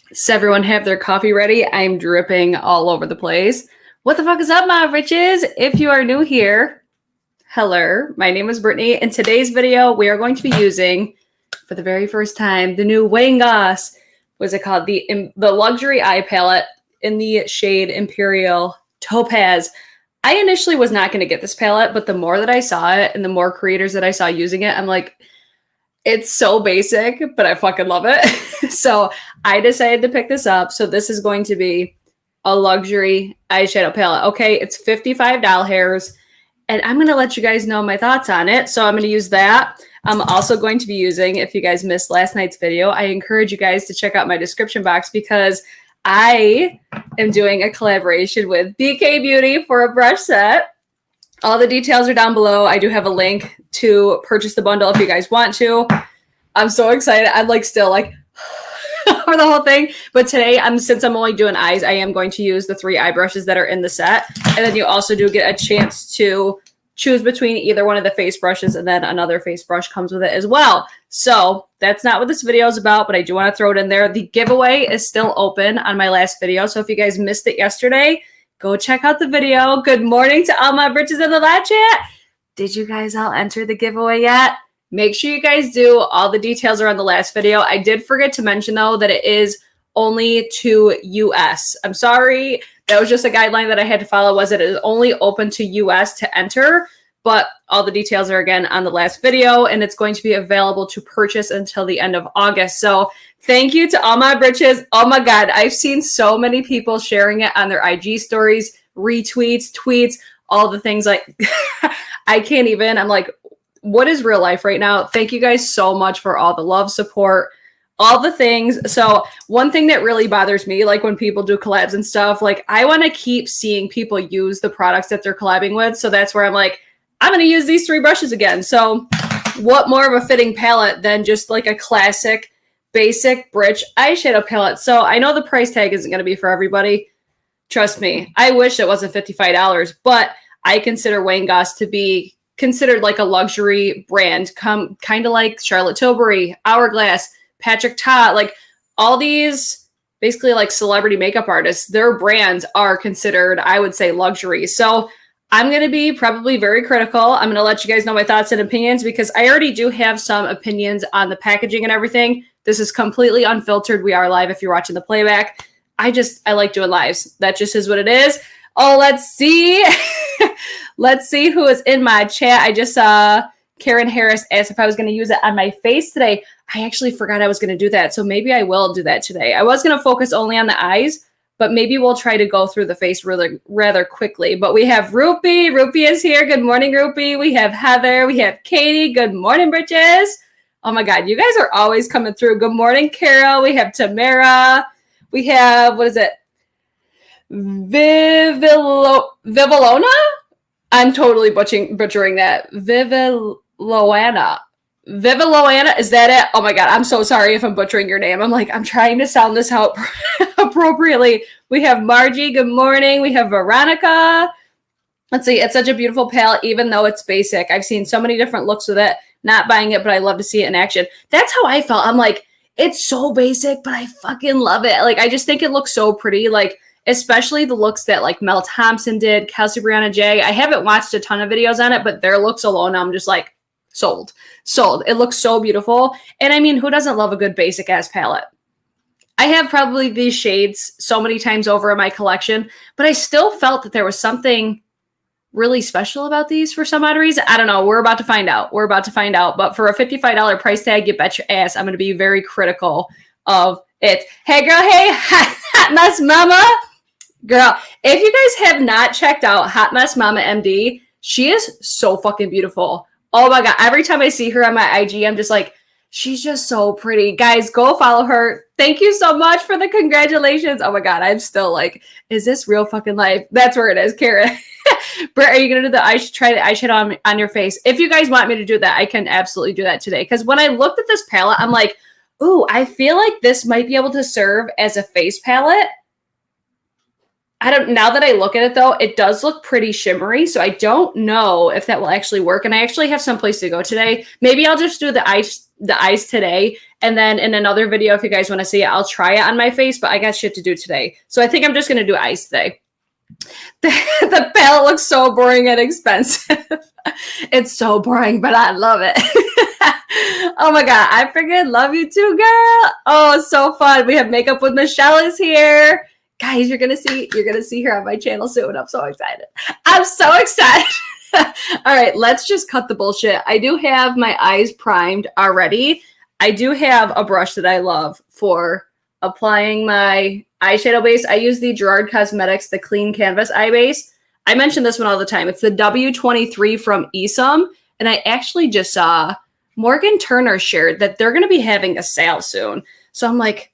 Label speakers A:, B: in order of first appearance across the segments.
A: Does everyone have their coffee ready? I'm dripping all over the place. What the fuck is up, my riches? If you are new here, hello, my name is Brittany. In today's video, we are going to be using, for the very first time, the new Goss. What's it called? The luxury eye palette in the shade Imperial Topaz. I initially was not going to get this palette, but the more that I saw it and the more creators that I saw using it, I'm like, it's so basic, but I fucking love it. So I decided to pick this up. So this is going to be a luxury eyeshadow palette. Okay, it's $55, and I'm going to let you guys know my thoughts on it. So I'm going to use that. I'm also going to be using, if you guys missed last night's video, I encourage you guys to check out my description box because I am doing a collaboration with BK Beauty for a brush set. All the details are down below. I do have a link to purchase the bundle if you guys want to. I'm so excited. I'm like still like for the whole thing. But today, since I'm only doing eyes, I am going to use the 3 eye brushes that are in the set. And then you also do get a chance to choose between either one of the face brushes, and then another face brush comes with it as well. So that's not what this video is about, but I do want to throw it in there. The giveaway is still open on my last video. So if you guys missed it yesterday, go check out the video. Good morning to all my britches in the live chat. Did you guys all enter the giveaway yet? Make sure you guys do. All the details are on the last video. I did forget to mention, though, that it is only to US. I'm sorry. That was just a guideline that I had to follow, was it is only open to US to enter. But all the details are, again, on the last video, and it's going to be available to purchase until the end of August. So thank you to all my britches. Oh, my God. I've seen so many people sharing it on their IG stories, retweets, tweets, all the things. Like, I can't even. I'm like, what is real life right now? Thank you guys so much for all the love, support, all the things. So one thing that really bothers me, like when people do collabs and stuff, like I want to keep seeing people use the products that they're collabing with. So that's where I'm like, I'm going to use these 3 brushes again. So what more of a fitting palette than just like a classic, basic Britch eyeshadow palette? So I know the price tag isn't going to be for everybody. Trust me. I wish it wasn't $55, but I consider Goss to be considered like a luxury brand, kind of like Charlotte Tilbury, Hourglass, Patrick Ta, like all these basically like celebrity makeup artists, their brands are considered, I would say, luxury. So I'm going to be probably very critical. I'm going to let you guys know my thoughts and opinions because I already do have some opinions on the packaging and everything. This is completely unfiltered. We are live if you're watching the playback. I like doing lives. That just is what it is. Oh, let's see. Let's see who is in my chat. I just saw Karen Harris asked if I was going to use it on my face today. I actually forgot I was going to do that. So maybe I will do that today. I was going to focus only on the eyes, but maybe we'll try to go through the face rather quickly. But we have Rupi. Rupi is here. Good morning, Rupi. We have Heather. We have Katie. Good morning, Britches. Oh my God, you guys are always coming through. Good morning, Carol. We have Tamara. We have, what is it? Vivilona? I'm totally butchering that. Viviloana. Viviloana, is that it? Oh my God, I'm so sorry if I'm butchering your name. I'm like, I'm trying to sound this out appropriately. We have Margie, good morning. We have Veronica. Let's see, it's such a beautiful palette, even though it's basic. I've seen so many different looks with it. Not buying it, but I love to see it in action. That's how I felt. I'm like, it's so basic, but I fucking love it. Like, I just think it looks so pretty. Like, especially the looks that like Mel Thompson did, Kelsey Brianna J. I haven't watched a ton of videos on it, but their looks alone, I'm just like, sold. It looks so beautiful. And I mean, who doesn't love a good basic ass palette? I have probably these shades so many times over in my collection, but I still felt that there was something really special about these for some odd reason. I don't know. We're about to find out. But for a $55 price tag, you bet your ass I'm going to be very critical of it. Hey, girl. Hey, Hot Mess Mama. Girl, if you guys have not checked out Hot Mess Mama MD, she is so fucking beautiful. Oh my God. Every time I see her on my IG, I'm just like, she's just so pretty. Guys, go follow her. Thank you so much for the congratulations. Oh my God. I'm still like, is this real fucking life? That's where it is, Karen. Britt, are you going to do try the eyeshadow on your face? If you guys want me to do that, I can absolutely do that today. Because when I looked at this palette, I'm like, ooh, I feel like this might be able to serve as a face palette. Now that I look at it though, it does look pretty shimmery. So I don't know if that will actually work. And I actually have some place to go today. Maybe I'll just do the the eyes today. And then in another video, if you guys want to see it, I'll try it on my face, but I got shit to do today. So I think I'm just going to do eyes today. The palette looks so boring and expensive. It's so boring, but I love it. Oh my God, I freaking love you too, girl. Oh, it's so fun. We have Makeup with Michelle is here. Guys, you're gonna see her on my channel soon. I'm so excited. I'm so excited. All right, let's just cut the bullshit. I do have my eyes primed already. I do have a brush that I love for applying my eyeshadow base. I use the Gerard Cosmetics, the Clean Canvas Eye Base. I mention this one all the time. It's the W23 from Esom. And I actually just saw Morgan Turner shared that they're going to be having a sale soon. So I'm like,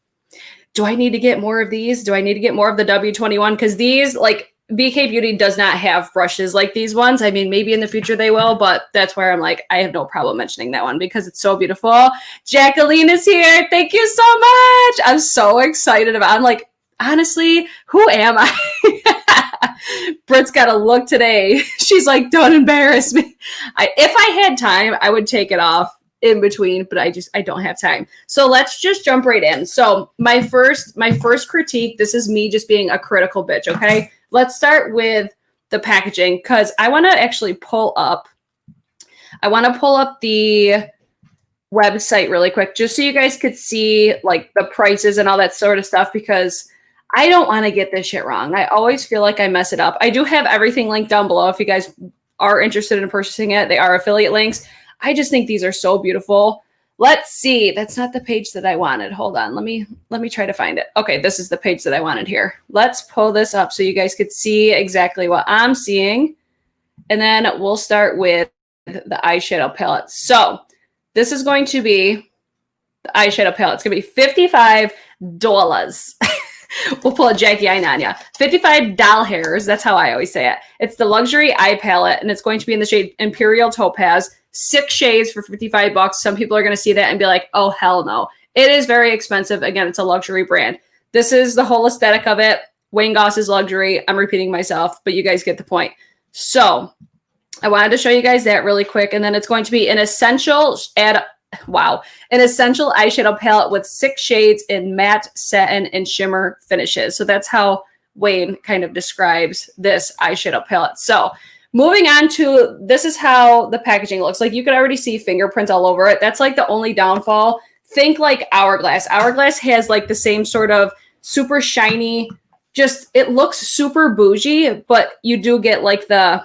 A: do I need to get more of these? Do I need to get more of the W21? Because these, like, BK Beauty does not have brushes like these ones. I mean, maybe in the future they will, but that's where I'm like, I have no problem mentioning that one because it's so beautiful. Jacqueline is here. Thank you so much. I'm so excited about it. I'm like, honestly, who am I? Britt's got a look today. She's like, don't embarrass me. If I had time, I would take it off in between, but I don't have time. So let's just jump right in. So my first critique, this is me just being a critical bitch, okay? Let's start with the packaging because I want to actually pull up the website really quick just so you guys could see like the prices and all that sort of stuff because I don't want to get this shit wrong. I always feel like I mess it up. I do have everything linked down below if you guys are interested in purchasing it. They are affiliate links. I just think these are so beautiful. Let's see. That's not the page that I wanted. Hold on. Let me try to find it. Okay, this is the page that I wanted here. Let's pull this up so you guys could see exactly what I'm seeing. And then we'll start with the eyeshadow palette. So this is going to be the eyeshadow palette. It's going to be $55. We'll pull a Jackie Eye on ya. 55 doll hairs. That's how I always say it. It's the luxury eye palette, and it's going to be in the shade Imperial Topaz. 6 shades for $55. Some people are going to see that and be like, oh, hell no. It is very expensive. Again, it's a luxury brand. This is the whole aesthetic of it. Wayne Goss is luxury. I'm repeating myself, but you guys get the point. So I wanted to show you guys that really quick. And then it's going to be an essential eyeshadow palette with 6 shades in matte, satin, and shimmer finishes. So that's how Wayne kind of describes this eyeshadow palette. So moving on to, this is how the packaging looks. Like you can already see fingerprints all over it. That's like the only downfall. Think like Hourglass. Hourglass has like the same sort of super shiny, just, it looks super bougie, but you do get the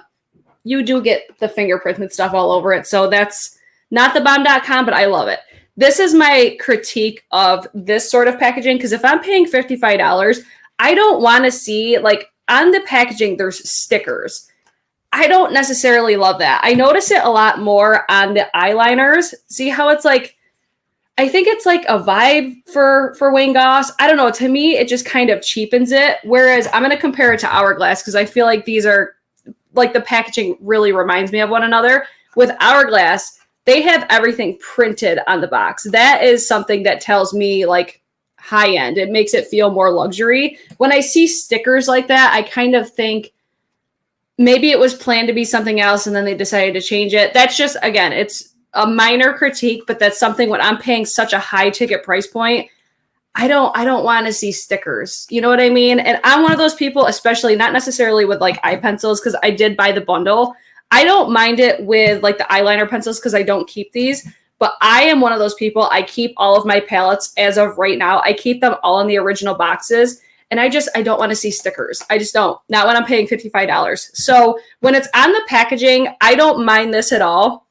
A: fingerprints and stuff all over it. So that's not the bomb.com, but I love it. This is my critique of this sort of packaging, because if I'm paying $55, I don't want to see, like, on the packaging, there's stickers. I don't necessarily love that. I notice it a lot more on the eyeliners. See how it's like, I think it's like a vibe for Wayne Goss. I don't know. To me, it just kind of cheapens it. Whereas I'm going to compare it to Hourglass because I feel like these are, like, the packaging really reminds me of one another. With Hourglass, they have everything printed on the box. That is something that tells me, like, high end. It makes it feel more luxury. When I see stickers like that, I kind of think maybe it was planned to be something else and then they decided to change it. That's just, again, it's a minor critique, but that's something when I'm paying such a high ticket price point, I don't want to see stickers. You know what I mean? And I'm one of those people, especially not necessarily with like eye pencils, because I did buy the bundle. I don't mind it with like the eyeliner pencils because I don't keep these, but I am one of those people. I keep all of my palettes as of right now. I keep them all in the original boxes. And I don't want to see stickers. I just don't. Not when I'm paying $55. So when it's on the packaging, I don't mind this at all.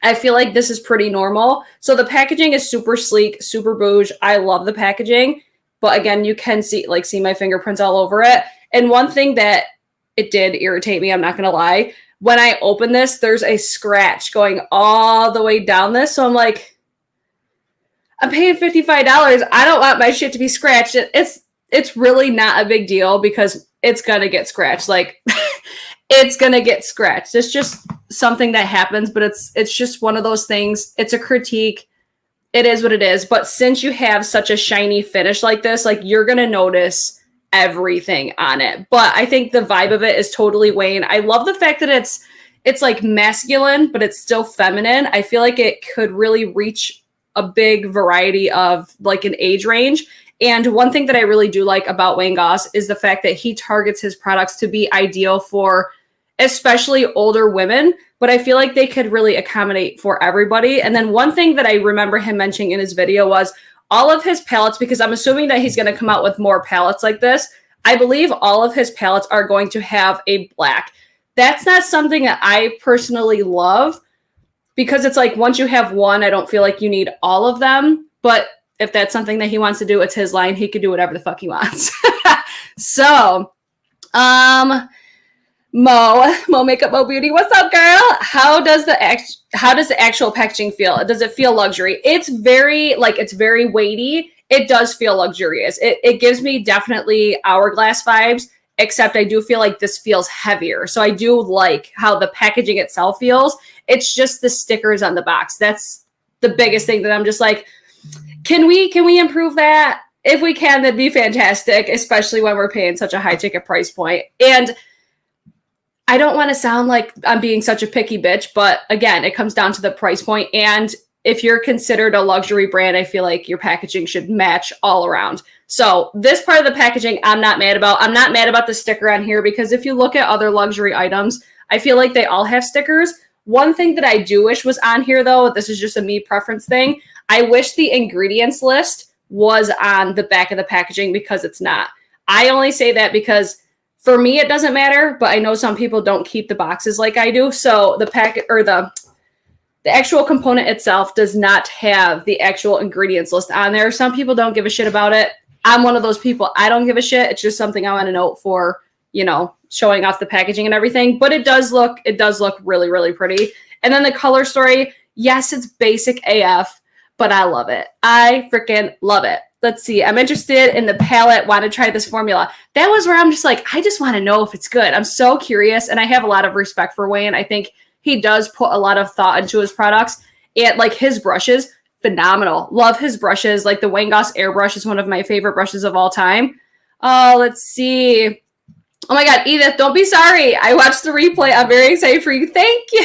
A: I feel like this is pretty normal. So the packaging is super sleek, super bouge. I love the packaging. But again, you can see my fingerprints all over it. And one thing that it did irritate me, I'm not going to lie. When I open this, there's a scratch going all the way down this. So I'm like, I'm paying $55. I don't want my shit to be scratched. It's really not a big deal because it's going to get scratched. Like, it's going to get scratched. It's just something that happens, but it's just one of those things. It's a critique. It is what it is. But since you have such a shiny finish like this, like, you're going to notice everything on it. But I think the vibe of it is totally Wayne. I love the fact that it's like masculine, but it's still feminine. I feel like it could really reach a big variety of like an age range. And one thing that I really do like about Wayne Goss is the fact that he targets his products to be ideal for especially older women, but I feel like they could really accommodate for everybody. And then one thing that I remember him mentioning in his video was all of his palettes, because I'm assuming that he's going to come out with more palettes like this. I believe all of his palettes are going to have a black. That's not something that I personally love, because it's like once you have one, I don't feel like you need all of them. But if that's something that he wants to do, it's his line. He could do whatever the fuck he wants. So, Mo Makeup, Mo Beauty, what's up, girl? How does the actual packaging feel? Does it feel luxury? It's very weighty. It does feel luxurious. It gives me definitely Hourglass vibes, except I do feel like this feels heavier. So I do like how the packaging itself feels. It's just the stickers on the box. That's the biggest thing that I'm just like, can we improve that? If we can, that'd be fantastic, especially when we're paying such a high ticket price point. And I don't want to sound like I'm being such a picky bitch, but again, it comes down to the price point. And if you're considered a luxury brand, I feel like your packaging should match all around. So this part of the packaging, I'm not mad about. I'm not mad about the sticker on here, because if you look at other luxury items, I feel like they all have stickers. One thing that I do wish was on here, though, this is just a me preference thing. I wish the ingredients list was on the back of the packaging, because it's not. I only say that because for me, it doesn't matter, but I know some people don't keep the boxes like I do. So the packet or the actual component itself does not have the actual ingredients list on there. Some people don't give a shit about it. I'm one of those people. I don't give a shit. It's just something I want to note for, you know, showing off the packaging and everything. But it does look really, really pretty. And then the color story, yes, it's basic AF, but I love it. I freaking love it. Let's see. I'm interested in the palette. Want to try this formula. That was where I'm just like, I just want to know if it's good. I'm so curious. And I have a lot of respect for Wayne. I think he does put a lot of thought into his products. And like his brushes, phenomenal. Love his brushes. Like the Wayne Goss airbrush is one of my favorite brushes of all time. Oh, let's see. Oh my God, Edith, don't be sorry. I watched the replay. I'm very excited for you. Thank you.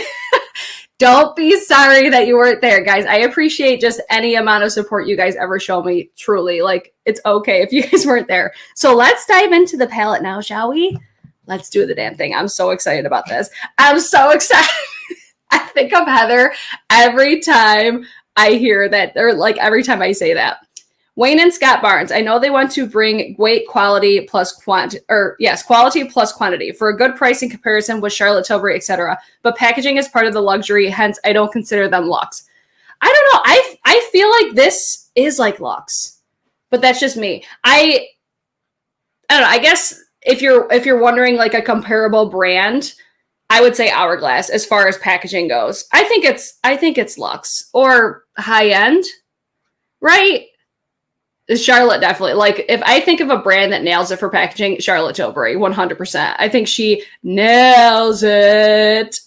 A: Don't be sorry that you weren't there, guys. I appreciate just any amount of support you guys ever show me, truly. Like, it's okay if you guys weren't there. So let's dive into the palette now, shall we? Let's do the damn thing. I'm so excited about this. I'm so excited. I think of Heather every time I hear that, or like every time I say that. Wayne and Scott Barnes. I know they want to bring weight, quality plus quantity, or yes, quality plus quantity for a good price in comparison with Charlotte Tilbury, etc. But packaging is part of the luxury, hence I don't consider them luxe. I don't know. I feel like this is like luxe, but that's just me. I don't know. I guess if you're wondering like a comparable brand, I would say Hourglass as far as packaging goes. I think it's luxe or high end, right? Charlotte definitely. Like, if I think of a brand that nails it for packaging, Charlotte Tilbury, 100%. I think she nails it.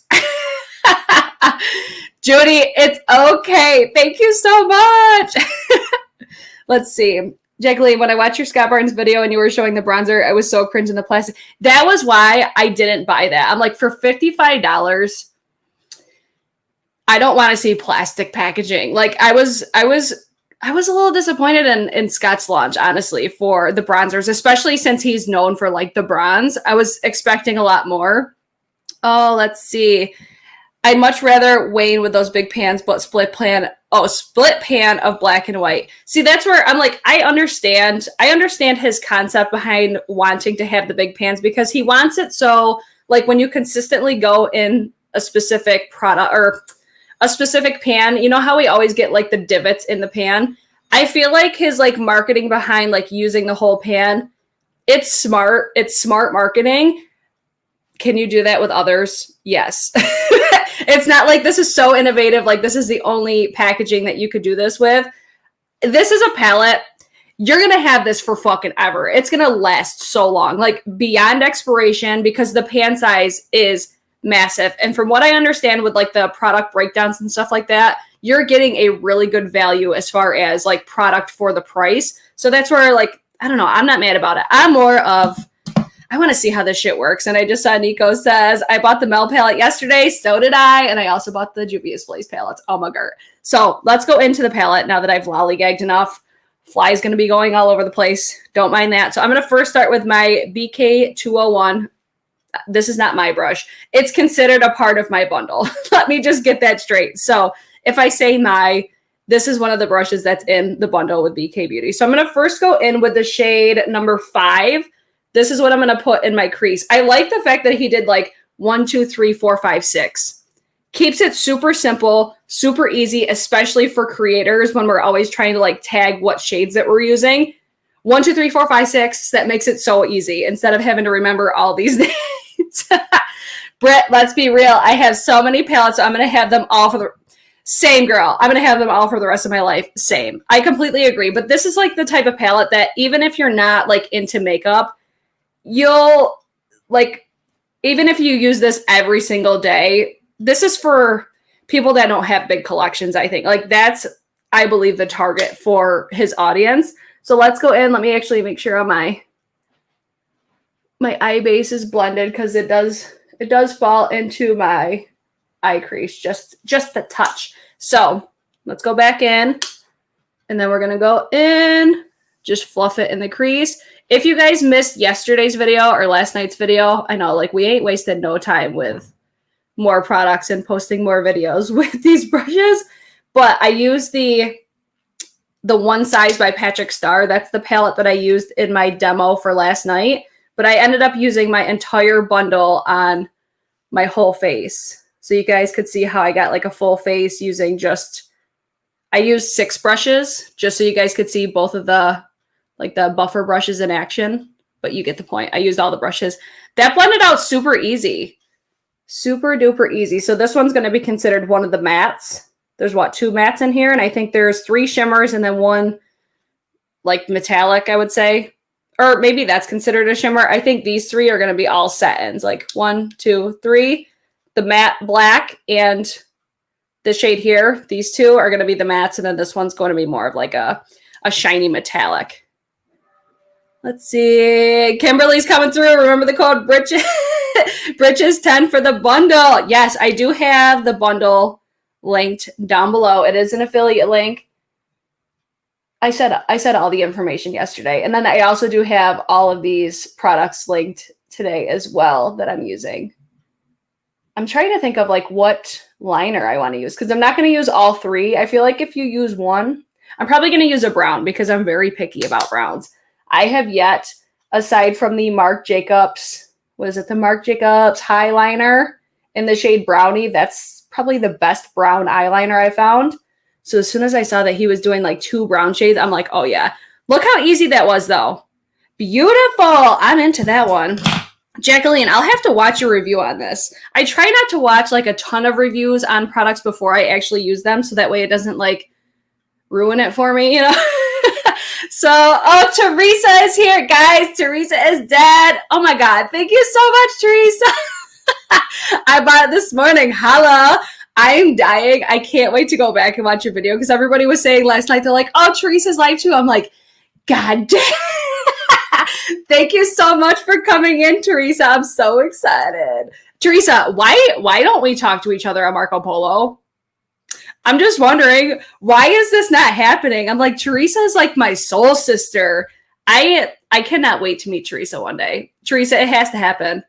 A: Judy, it's okay. Thank you so much. Let's see. Jacqueline, when I watched your Scott Barnes video and you were showing the bronzer, I was so cringe in the plastic. That was why I didn't buy that. I'm like, for $55, I don't want to see plastic packaging. Like, I was a little disappointed in Scott's launch, honestly, for the bronzers, especially since he's known for like the bronze. I was expecting a lot more. Oh, let's see. I'd much rather Wayne with those big pans, but split pan of black and white. See, that's where I'm like, I understand his concept behind wanting to have the big pans, because he wants it so like when you consistently go in a specific product or a specific pan, you know how we always get like the divots in the pan? I feel like his like marketing behind like using the whole pan, it's smart. It's smart marketing. Can you do that with others? Yes. It's not like this is so innovative. Like this is the only packaging that you could do this with. This is a palette. You're going to have this for fucking ever. It's going to last so long, like beyond expiration, because the pan size is massive. And from what I understand with like the product breakdowns and stuff like that, you're getting a really good value as far as like product for the price. So that's where like, I don't know, I'm not mad about it. I'm more of I want to see how this shit works. And I just saw Nico says, I bought the Mel palette yesterday. So did I. And I also bought the Juvia's Place palettes. Oh my god. So let's go into the palette now that I've lollygagged enough. Fly's going to be going all over the place. Don't mind that. So I'm going to first start with my BK201. This is not my brush. It's considered a part of my bundle. Let me just get that straight. So if I say this is one of the brushes that's in the bundle with BK Beauty. So I'm going to first go in with the shade number 5. This is what I'm going to put in my crease. I like the fact that he did like 1, 2, 3, 4, 5, 6. Keeps it super simple, super easy, especially for creators when we're always trying to like tag what shades that we're using. 1, 2, 3, 4, 5, 6. That makes it so easy instead of having to remember all these names. Britt, let's be real. I have so many palettes. So I'm going to have them all for the same girl. I'm going to have them all for the rest of my life. Same. I completely agree. But this is like the type of palette that even if you're not like into makeup, you'll like, even if you use this every single day, this is for people that don't have big collections, I think. Like that's, I believe, the target for his audience. So let's go in. Let me actually make sure my eye base is blended because it does fall into my eye crease just a touch. So let's go back in and then we're going to go in, just fluff it in the crease. If you guys missed yesterday's video or last night's video, I know like we ain't wasted no time with more products and posting more videos with these brushes, but I use the One Size by Patrick Starr. That's the palette that I used in my demo for last night, but I ended up using my entire bundle on my whole face. So you guys could see how I got like a full face using I used 6 brushes just so you guys could see both of the buffer brushes in action, but you get the point. I used all the brushes. That blended out super easy. Super duper easy. So this one's going to be considered one of the mattes. There's 2 mattes in here, and I think there's 3 shimmers and then 1 like metallic, I would say. Or maybe that's considered a shimmer. I think these 3 are going to be all set-ins, like 1, 2, 3. The matte black and the shade here, these 2 are going to be the mattes, and then this one's going to be more of like a shiny metallic. Let's see. Kimberly's coming through. Remember the code BRITCHES. BRITCHES 10 for the bundle. Yes, I do have the bundle linked down below. It is an affiliate link. I said all the information yesterday. And then I also do have all of these products linked today as well that I'm using. I'm trying to think of like what liner I want to use because I'm not going to use all 3. I feel like if you use one, I'm probably going to use a brown because I'm very picky about browns. I have yet, aside from the Marc Jacobs, the Marc Jacobs Eyeliner in the shade Brownie? That's probably the best brown eyeliner I found. So as soon as I saw that he was doing like 2 brown shades, I'm like, oh yeah. Look how easy that was though. Beautiful. I'm into that one. Jacqueline, I'll have to watch a review on this. I try not to watch like a ton of reviews on products before I actually use them. So that way it doesn't like ruin it for me, you know? So, oh, Teresa is here, guys. Teresa is dead. Oh my God. Thank you so much, Teresa. I bought it this morning. Holla. I am dying. I can't wait to go back and watch your video because everybody was saying last night, they're like, oh, Teresa's live too. I'm like, God damn. Thank you so much for coming in, Teresa. I'm so excited. Teresa, why don't we talk to each other on Marco Polo? I'm just wondering, why is this not happening? I'm like, Teresa is like my soul sister. I cannot wait to meet Teresa one day. Teresa, it has to happen.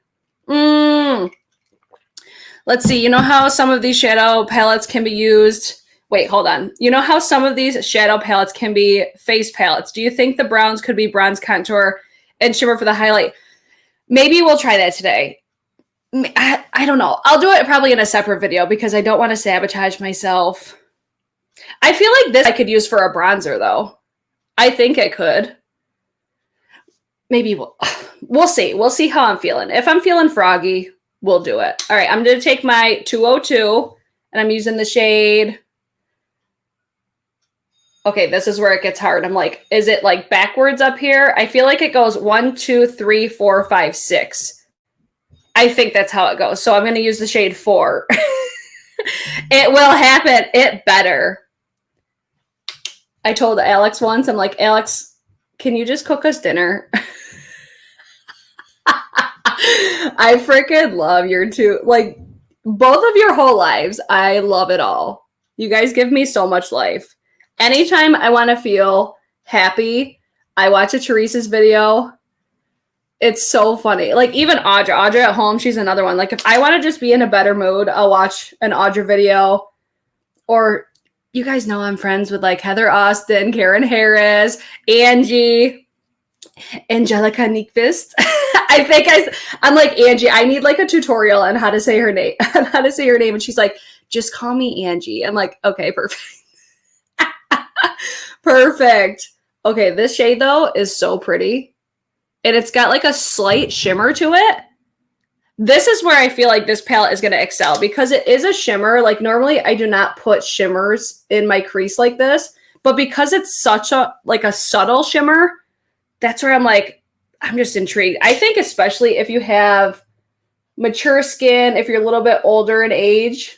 A: Let's see. You know how some of these shadow palettes can be used? Wait, hold on. You know how some of these shadow palettes can be face palettes? Do you think the browns could be bronze contour and shimmer for the highlight? Maybe we'll try that today. I don't know. I'll do it probably in a separate video because I don't want to sabotage myself. I feel like this I could use for a bronzer though. I think I could. Maybe we'll see. We'll see how I'm feeling. If I'm feeling froggy, we'll do it. All right, I'm going to take my 202 and I'm using the shade. Okay, this is where it gets hard. I'm like, is it like backwards up here? I feel like it goes 1, 2, 3, 4, 5, 6. I think that's how it goes. So I'm going to use the shade 4. It will happen. It better. I told Alex once, I'm like, Alex, can you just cook us dinner? I freaking love your two, like both of your whole lives. I love it all. You guys give me so much life. Anytime I want to feel happy, I watch a Teresa's video. It's so funny. Like even Audra at home, she's another one. Like if I want to just be in a better mood, I'll watch an Audra video. Or you guys know I'm friends with like Heather Austin, Karen Harris, Angie, Angelica Nyqvist. I think I'm like, Angie, I need like a tutorial on how to say her name. And she's like, just call me Angie. I'm like, okay, perfect. Perfect. Okay, this shade though is so pretty. And it's got like a slight shimmer to it. This is where I feel like this palette is going to excel because it is a shimmer. Like normally I do not put shimmers in my crease like this, but because it's such a like a subtle shimmer, that's where I'm like, I'm just intrigued. I think especially if you have mature skin, if you're a little bit older in age,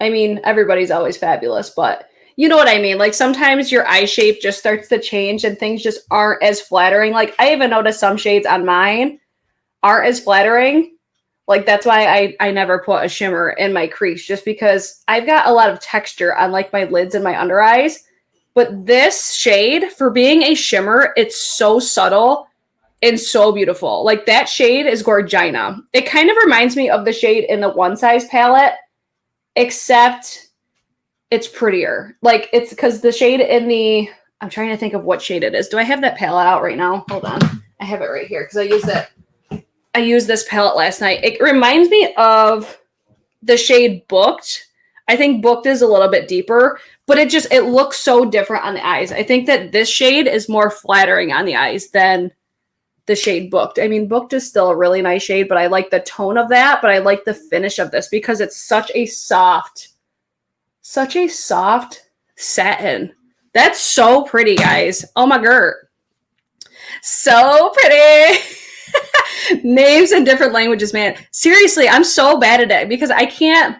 A: I mean, everybody's always fabulous, but you know what I mean? Like sometimes your eye shape just starts to change and things just aren't as flattering. Like I even noticed some shades on mine aren't as flattering. Like that's why I never put a shimmer in my crease, just because I've got a lot of texture on like my lids and my under eyes. But this shade, for being a shimmer, it's so subtle and so beautiful. Like that shade is Gorgina. It kind of reminds me of the shade in the One Size palette, except it's prettier. Like it's because the shade in the, I'm trying to think of what shade it is. Do I have that palette out right now? Hold on. I have it right here because I used this palette last night. It reminds me of the shade Booked. I think Booked is a little bit deeper, but it looks so different on the eyes. I think that this shade is more flattering on the eyes than the shade Booked. I mean, Booked is still a really nice shade, but I like the tone of that, but I like the finish of this because it's such a soft satin. That's so pretty, guys. Oh my god. So pretty. Names in different languages, man. Seriously, I'm so bad at it because I can't.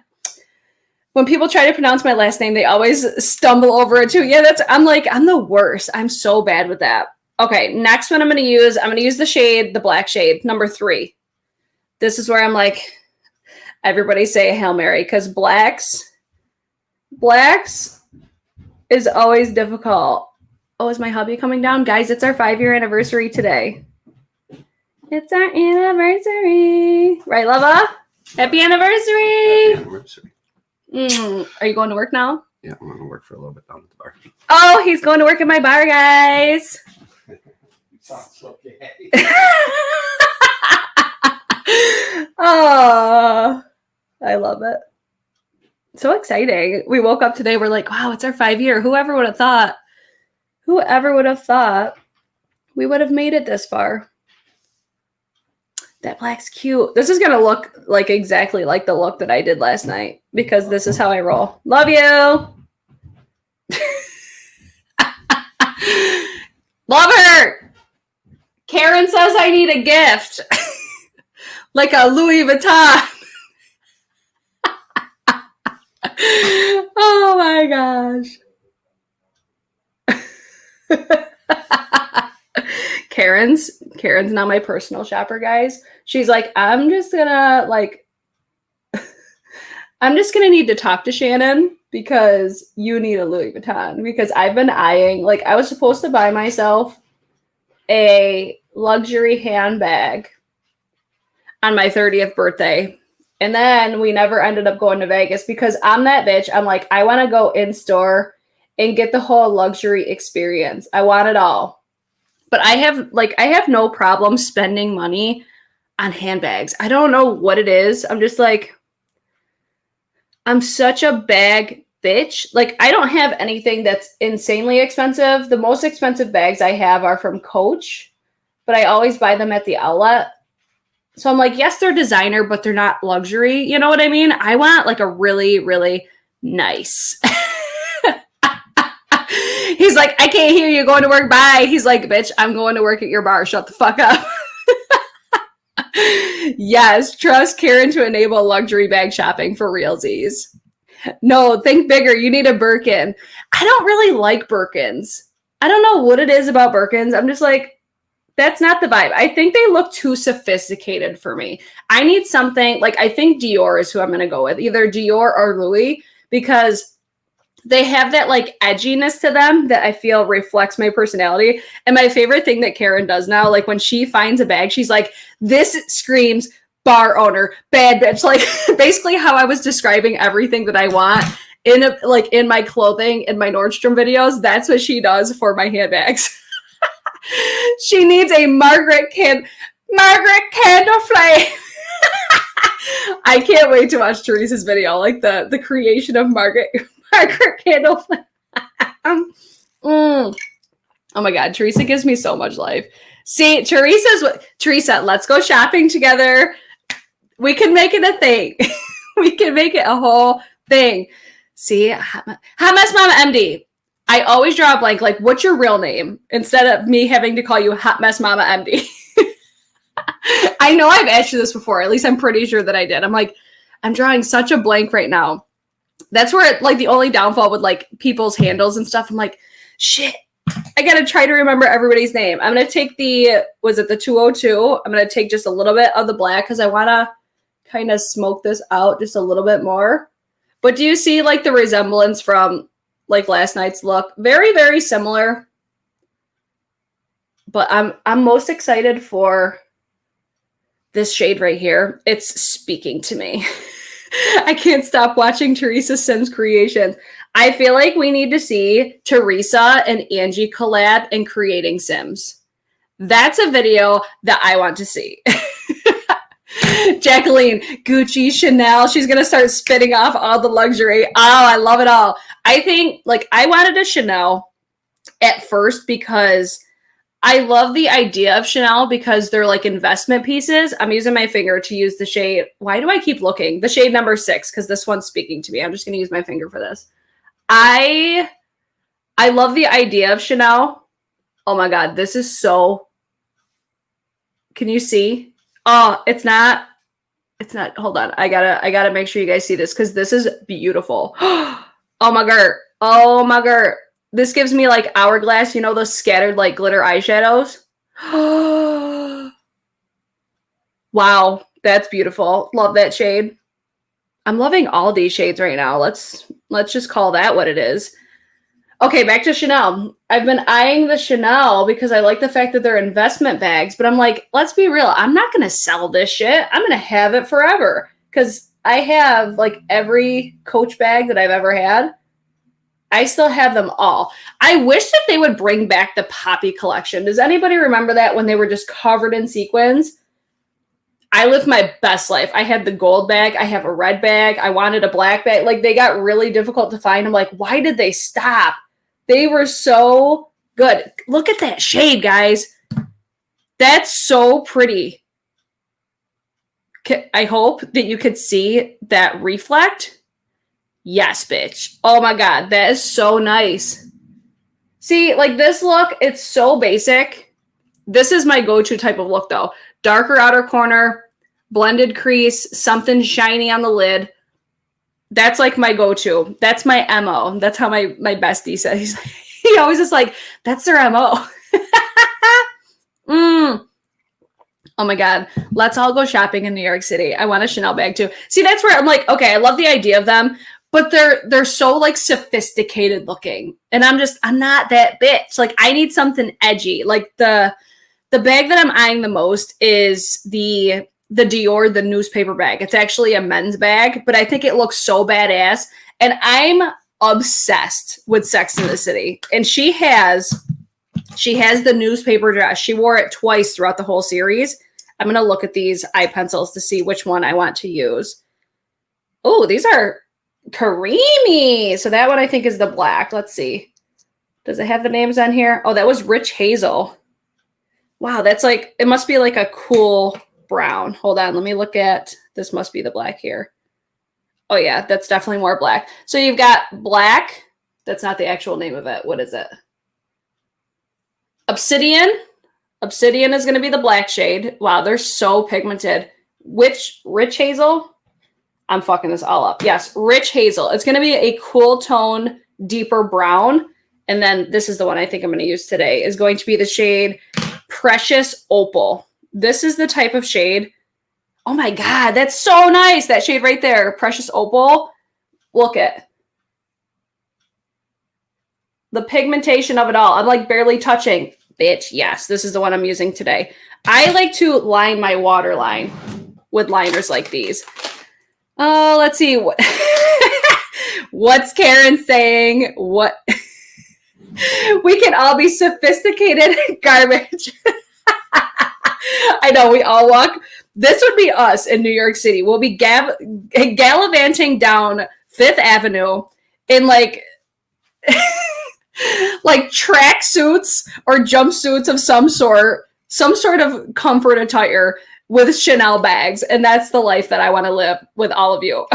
A: When people try to pronounce my last name, they always stumble over it too. Yeah, I'm the worst. I'm so bad with that. Okay, next one I'm going to use the shade, the black shade, number 3. This is where I'm like, everybody say Hail Mary because blacks is always difficult. Oh, is my hubby coming down? Guys, it's our 5-year anniversary today. It's our anniversary. Right, Lava? Happy anniversary. Happy anniversary. Are you going to work now?
B: Yeah, I'm going to work for a little bit down at the bar.
A: Oh, he's going to work at my bar, guys.
B: Sounds okay.
A: Oh, I love it. So exciting. We woke up today. We're like, wow, it's our 5-year. Whoever would have thought we would have made it this far. That black's cute. This is going to look like exactly like the look that I did last night because this is how I roll. Love you. Love her. Karen says I need a gift. Like a Louis Vuitton. Oh my gosh. Karen's now my personal shopper, guys. She's like, I'm just gonna need to talk to Shannon because you need a Louis Vuitton, because I've been eyeing, like I was supposed to buy myself a luxury handbag on my 30th birthday. And then we never ended up going to Vegas because I'm that bitch. I'm like, I want to go in store and get the whole luxury experience. I want it all. But I have no problem spending money on handbags. I don't know what it is. I'm just like, I'm such a bag bitch. Like, I don't have anything that's insanely expensive. The most expensive bags I have are from Coach, but I always buy them at the outlet. So I'm like, yes, they're designer, but they're not luxury. You know what I mean? I want like a really, really nice. He's like, I can't hear you going to work. Bye. He's like, bitch, I'm going to work at your bar. Shut the fuck up. Yes, trust Karen to enable luxury bag shopping for realsies. No, think bigger. You need a Birkin. I don't really like Birkins. I don't know what it is about Birkins. I'm just like, That's not the vibe. I think they look too sophisticated for me. I need something like, I think Dior is who I'm going to go with, either Dior or Louis, because they have that like edginess to them that I feel reflects my personality. And my favorite thing that Karen does now, like when she finds a bag, she's like, this screams bar owner, bad bitch. Like basically how I was describing everything that I want in my clothing in my Nordstrom videos. That's what she does for my handbags. She needs a Margaret Candle Flame. I can't wait to watch Teresa's video, like the creation of Margaret Candle Flame. Oh my God, Teresa gives me so much life. See, Teresa, let's go shopping together. We can make it a thing. We can make it a whole thing. See, Hot Mess Mama MD. I always draw a blank, like, what's your real name? Instead of me having to call you Hot Mess Mama MD. I know I've asked you this before. At least I'm pretty sure that I did. I'm like, I'm drawing such a blank right now. That's where, like, the only downfall with, like, people's handles and stuff. I'm like, shit, I got to try to remember everybody's name. I'm going to take the 202? I'm going to take just a little bit of the black because I want to kind of smoke this out just a little bit more. But do you see, like, the resemblance from like last night's look? Very, very similar. But I'm most excited for this shade right here. It's speaking to me. I can't stop watching Teresa Sims creations. I feel like we need to see Teresa and Angie collab in creating Sims. That's a video that I want to see. Jacqueline, Gucci, Chanel. She's going to start spitting off all the luxury. Oh, I love it all. I think, like, I wanted a Chanel at first because I love the idea of Chanel because they're like investment pieces. I'm using my finger to use the shade. Why do I keep looking? The shade number 6, because this one's speaking to me. I'm just going to use my finger for this. I love the idea of Chanel. Oh my God, this is so... Can you see? Oh, it's not, hold on. I gotta make sure you guys see this because this is beautiful. Oh my God. Oh my God. This gives me like Hourglass, you know, those scattered like glitter eyeshadows. Wow, that's beautiful. Love that shade. I'm loving all these shades right now. Let's just call that what it is. Okay, back to Chanel. I've been eyeing the Chanel because I like the fact that they're investment bags, but I'm like, let's be real. I'm not going to sell this shit. I'm going to have it forever because I have like every Coach bag that I've ever had. I still have them all. I wish that they would bring back the Poppy collection. Does anybody remember that when they were just covered in sequins? I lived my best life. I had the gold bag. I have a red bag. I wanted a black bag. Like, they got really difficult to find. I'm like, why did they stop? They were so good. Look at that shade, guys. That's so pretty. I hope that you could see that reflect. Yes, bitch. Oh my God, that is so nice. See, like this look, it's so basic. This is my go-to type of look though. Darker outer corner, blended crease, something shiny on the lid. That's like my go-to. That's my MO. That's how my bestie says. He always is like, that's their MO. Oh my God. Let's all go shopping in New York City. I want a Chanel bag too. See, that's where I'm like, okay, I love the idea of them, but they're so like sophisticated looking. And I'm not that bitch. Like, I need something edgy. Like the bag that I'm eyeing the most is the Dior, the newspaper bag. It's actually a men's bag, but I think it looks so badass. And I'm obsessed with Sex and the City. And she has the newspaper dress. She wore it twice throughout the whole series. I'm going to look at these eye pencils to see which one I want to use. Oh, these are creamy. So that one I think is the black. Let's see. Does it have the names on here? Oh, that was Rich Hazel. Wow, that's like, it must be like a cool brown. Hold on, let me look at, this must be the black here. Oh yeah, that's definitely more black. So you've got black. That's not the actual name of it. What is it? Obsidian. Obsidian is going to be the black shade. Wow, they're so pigmented. Which Rich Hazel? I'm fucking this all up. Yes, Rich Hazel. It's going to be a cool tone, deeper brown. And then this is the one I think I'm going to use today, is going to be the shade Precious Opal. This is the type of shade. Oh my God, that's so nice. That shade right there, Precious Opal. Look at the pigmentation of it all. I'm like barely touching. Bitch, yes, this is the one I'm using today. I like to line my waterline with liners like these. Oh, let's see. What's Karen saying? What? We can all be sophisticated garbage. I know, we all walk. This would be us in New York City. We'll be gallivanting down Fifth Avenue in like track suits or jumpsuits of some sort of comfort attire with Chanel bags. And that's the life that I want to live with all of you.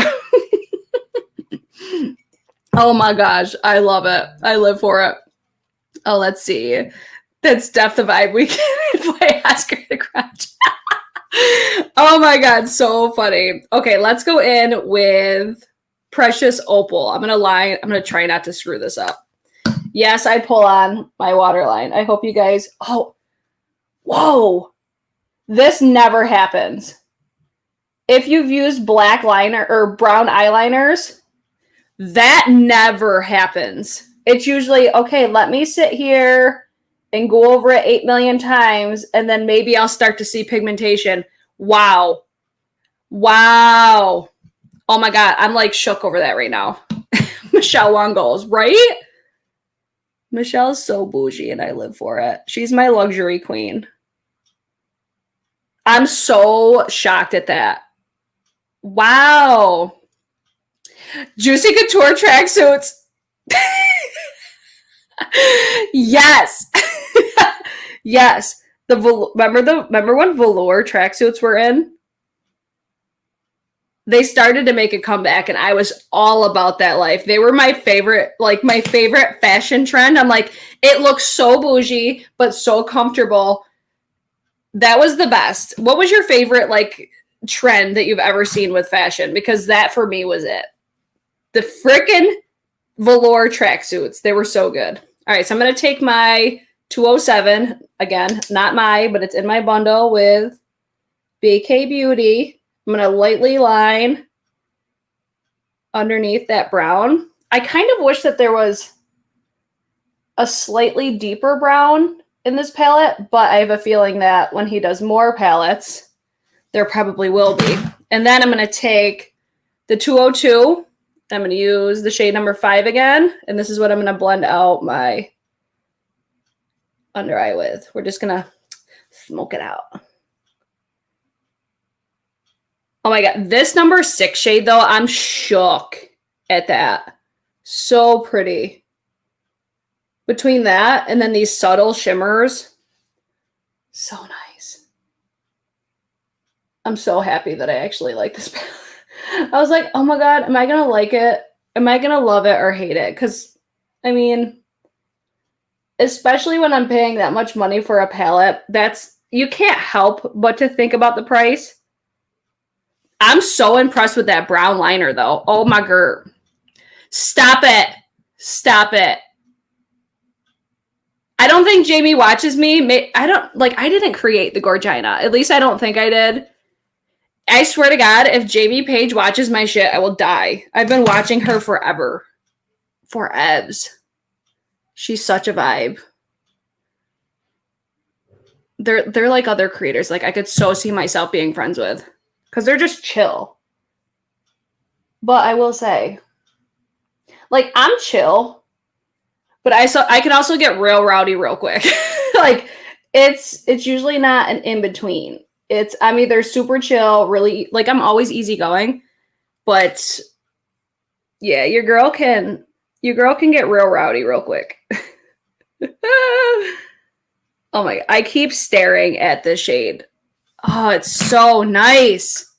A: Oh my gosh, I love it. I live for it. Oh, let's see. That's Def the Vibe. We can play Oscar the Grouch. Oh my God, so funny. Okay, let's go in with Precious Opal. I'm gonna try not to screw this up. Yes, I pull on my waterline. I hope you guys, oh, whoa. This never happens. If you've used black liner or brown eyeliners, that never happens. It's usually, okay, let me sit here and go over it 8 million times, and then maybe I'll start to see pigmentation. Wow. Wow. Oh my God, I'm like shook over that right now. Michelle Wongles, right? Michelle's so bougie and I live for it. She's my luxury queen. I'm so shocked at that. Wow. Juicy Couture tracksuits. Yes. Yes. Remember when velour tracksuits were in? They started to make a comeback and I was all about that life. They were my favorite fashion trend. I'm like, it looks so bougie, but so comfortable. That was the best. What was your favorite like trend that you've ever seen with fashion? Because that for me was it. The frickin' velour tracksuits. They were so good. All right, so I'm going to take my 207. Again, not but it's in my bundle with BK Beauty. I'm going to lightly line underneath that brown. I kind of wish that there was a slightly deeper brown in this palette, but I have a feeling that when he does more palettes, there probably will be. And then I'm going to take the 202. I'm going to use the shade number 5 again. And this is what I'm going to blend out my under eye with. We're just going to smoke it out. Oh my God. This number 6 shade though, I'm shook at that. So pretty. Between that and then these subtle shimmers. So nice. I'm so happy that I actually like this palette. I was like, oh my God, am I going to like it? Am I going to love it or hate it? Because, I mean, especially when I'm paying that much money for a palette, you can't help but to think about the price. I'm so impressed with that brown liner, though. Oh my God. Stop it. Stop it. I don't think Jamie watches me. I didn't create the Gorgina. At least I don't think I did. I swear to God, if Jamie Page watches my shit, I will die. I've been watching her forever. Forevs. She's such a vibe. They're like other creators. Like I could so see myself being friends with. Because they're just chill. But I will say, like, I'm chill. But I can also get real rowdy real quick. Like, it's usually not an in-between. I'm either super chill, really, like, I'm always easygoing. But, yeah, your girl can get real rowdy real quick. Oh my God. I keep staring at this shade. Oh, it's so nice.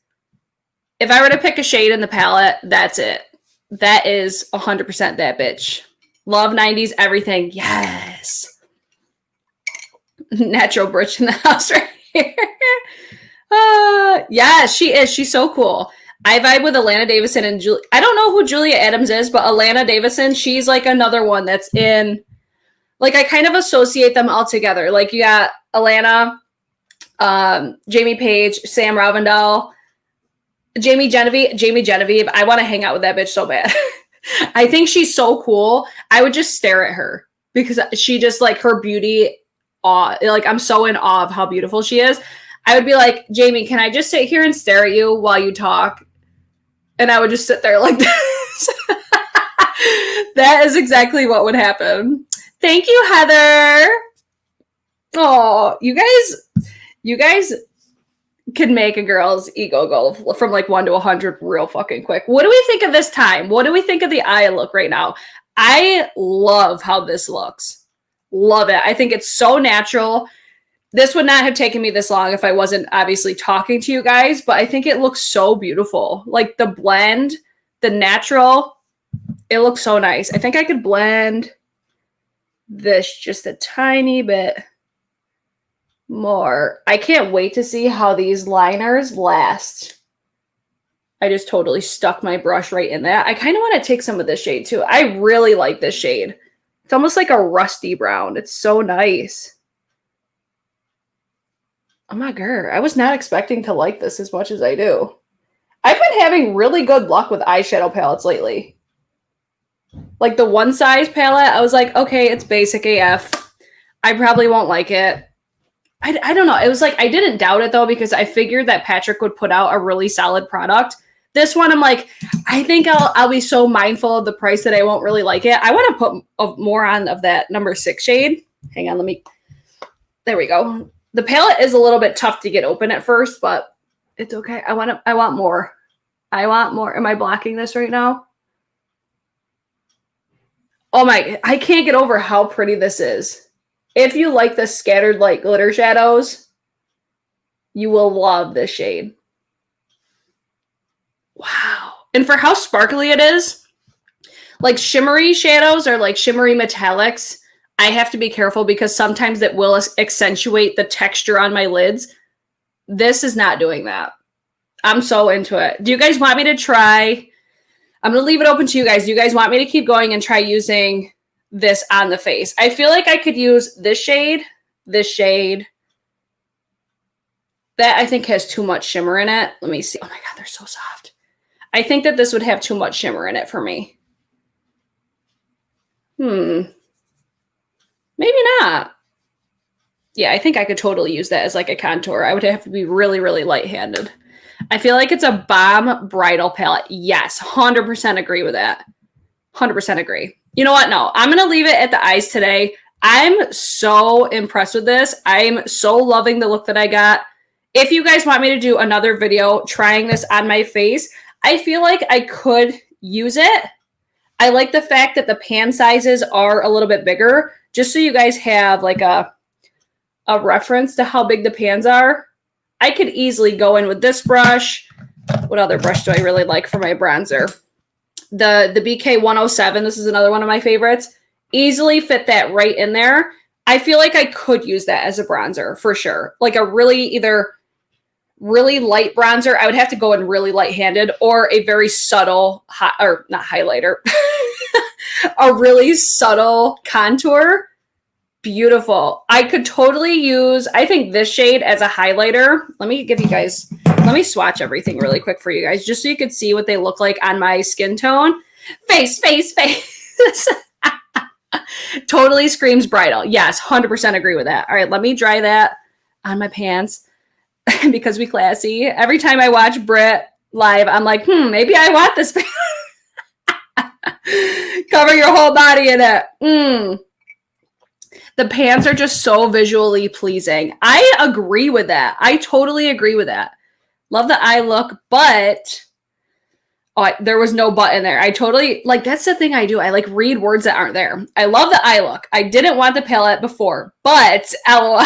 A: If I were to pick a shade in the palette, that's it. That is 100% that bitch. Love 90s, everything. Yes. Natural britch in the house right here. Yeah, she is. She's so cool. I vibe with Alana Davison and Julie. I don't know who Julia Adams is, but Alana Davison, she's like another one that's in, like I kind of associate them all together. Like you got Alana, Jamie Page, Sam Ravendell, Jamie Genevieve. I want to hang out with that bitch so bad. I think she's so cool. I would just stare at her because she just like her beauty, awe. Like I'm so in awe of how beautiful she is. I would be like, Jamie, can I just sit here and stare at you while you talk? And I would just sit there like this. That is exactly what would happen. Thank you, Heather. Oh, you guys can make a girl's ego go from like 1 to 100 real fucking quick. What do we think of this time? What do we think of the eye look right now? I love how this looks. Love it. I think it's so natural. This would not have taken me this long if I wasn't obviously talking to you guys, but I think it looks so beautiful. Like the blend, the natural, it looks so nice. I think I could blend this just a tiny bit more. I can't wait to see how these liners last. I just totally stuck my brush right in that. I kind of want to take some of this shade too. I really like this shade. It's almost like a rusty brown. It's so nice. Oh my god, I was not expecting to like this as much as I do. I've been having really good luck with eyeshadow palettes lately. Like the one size palette, I was like, okay, it's basic AF. I probably won't like it. I don't know. It was like, I didn't doubt it though, because I figured that Patrick would put out a really solid product. This one, I'm like, I think I'll be so mindful of the price that I won't really like it. I want to put more on of that number 6 shade. Hang on, there we go. The palette is a little bit tough to get open at first, but it's okay. I want more. I want more. Am I blocking this right now? Oh my, I can't get over how pretty this is. If you like the scattered light glitter shadows, you will love this shade. Wow. And for how sparkly it is, like shimmery shadows or like shimmery metallics, I have to be careful because sometimes it will accentuate the texture on my lids. This is not doing that. I'm so into it. Do you guys want me to try? I'm going to leave it open to you guys. Do you guys want me to keep going and try using this on the face? I feel like I could use this shade. That I think has too much shimmer in it. Let me see. Oh my god, they're so soft. I think that this would have too much shimmer in it for me. Maybe not. Yeah, I think I could totally use that as like a contour. I would have to be really, really light-handed. I feel like it's a bomb bridal palette. Yes, 100% agree with that. 100% agree. You know what? No, I'm going to leave it at the eyes today. I'm so impressed with this. I'm so loving the look that I got. If you guys want me to do another video trying this on my face, I feel like I could use it. I like the fact that the pan sizes are a little bit bigger, just so you guys have like a reference to how big the pans are. I could easily go in with this brush. What other brush do I really like for my bronzer? The BK 107. This is another one of my favorites. Easily fit that right in there. I feel like I could use that as a bronzer for sure. Like a either really light bronzer. I would have to go in really light-handed, or a very subtle, not highlighter, a really subtle contour. Beautiful. I could totally use, I think, this shade as a highlighter. Let me swatch everything really quick for you guys, just so you could see what they look like on my skin tone. Face. Totally screams bridal. Yes, 100% agree with that. All right, let me dry that on my pants because we classy. Every time I watch Brit live, I'm like, maybe I want this. Cover your whole body in it. The pants are just so visually pleasing. I agree with that. I totally agree with that. Love the eye look, but there was no but in there. I totally, like, that's the thing I do. I like read words that aren't there. I love the eye look. I didn't want the palette before, but LOL.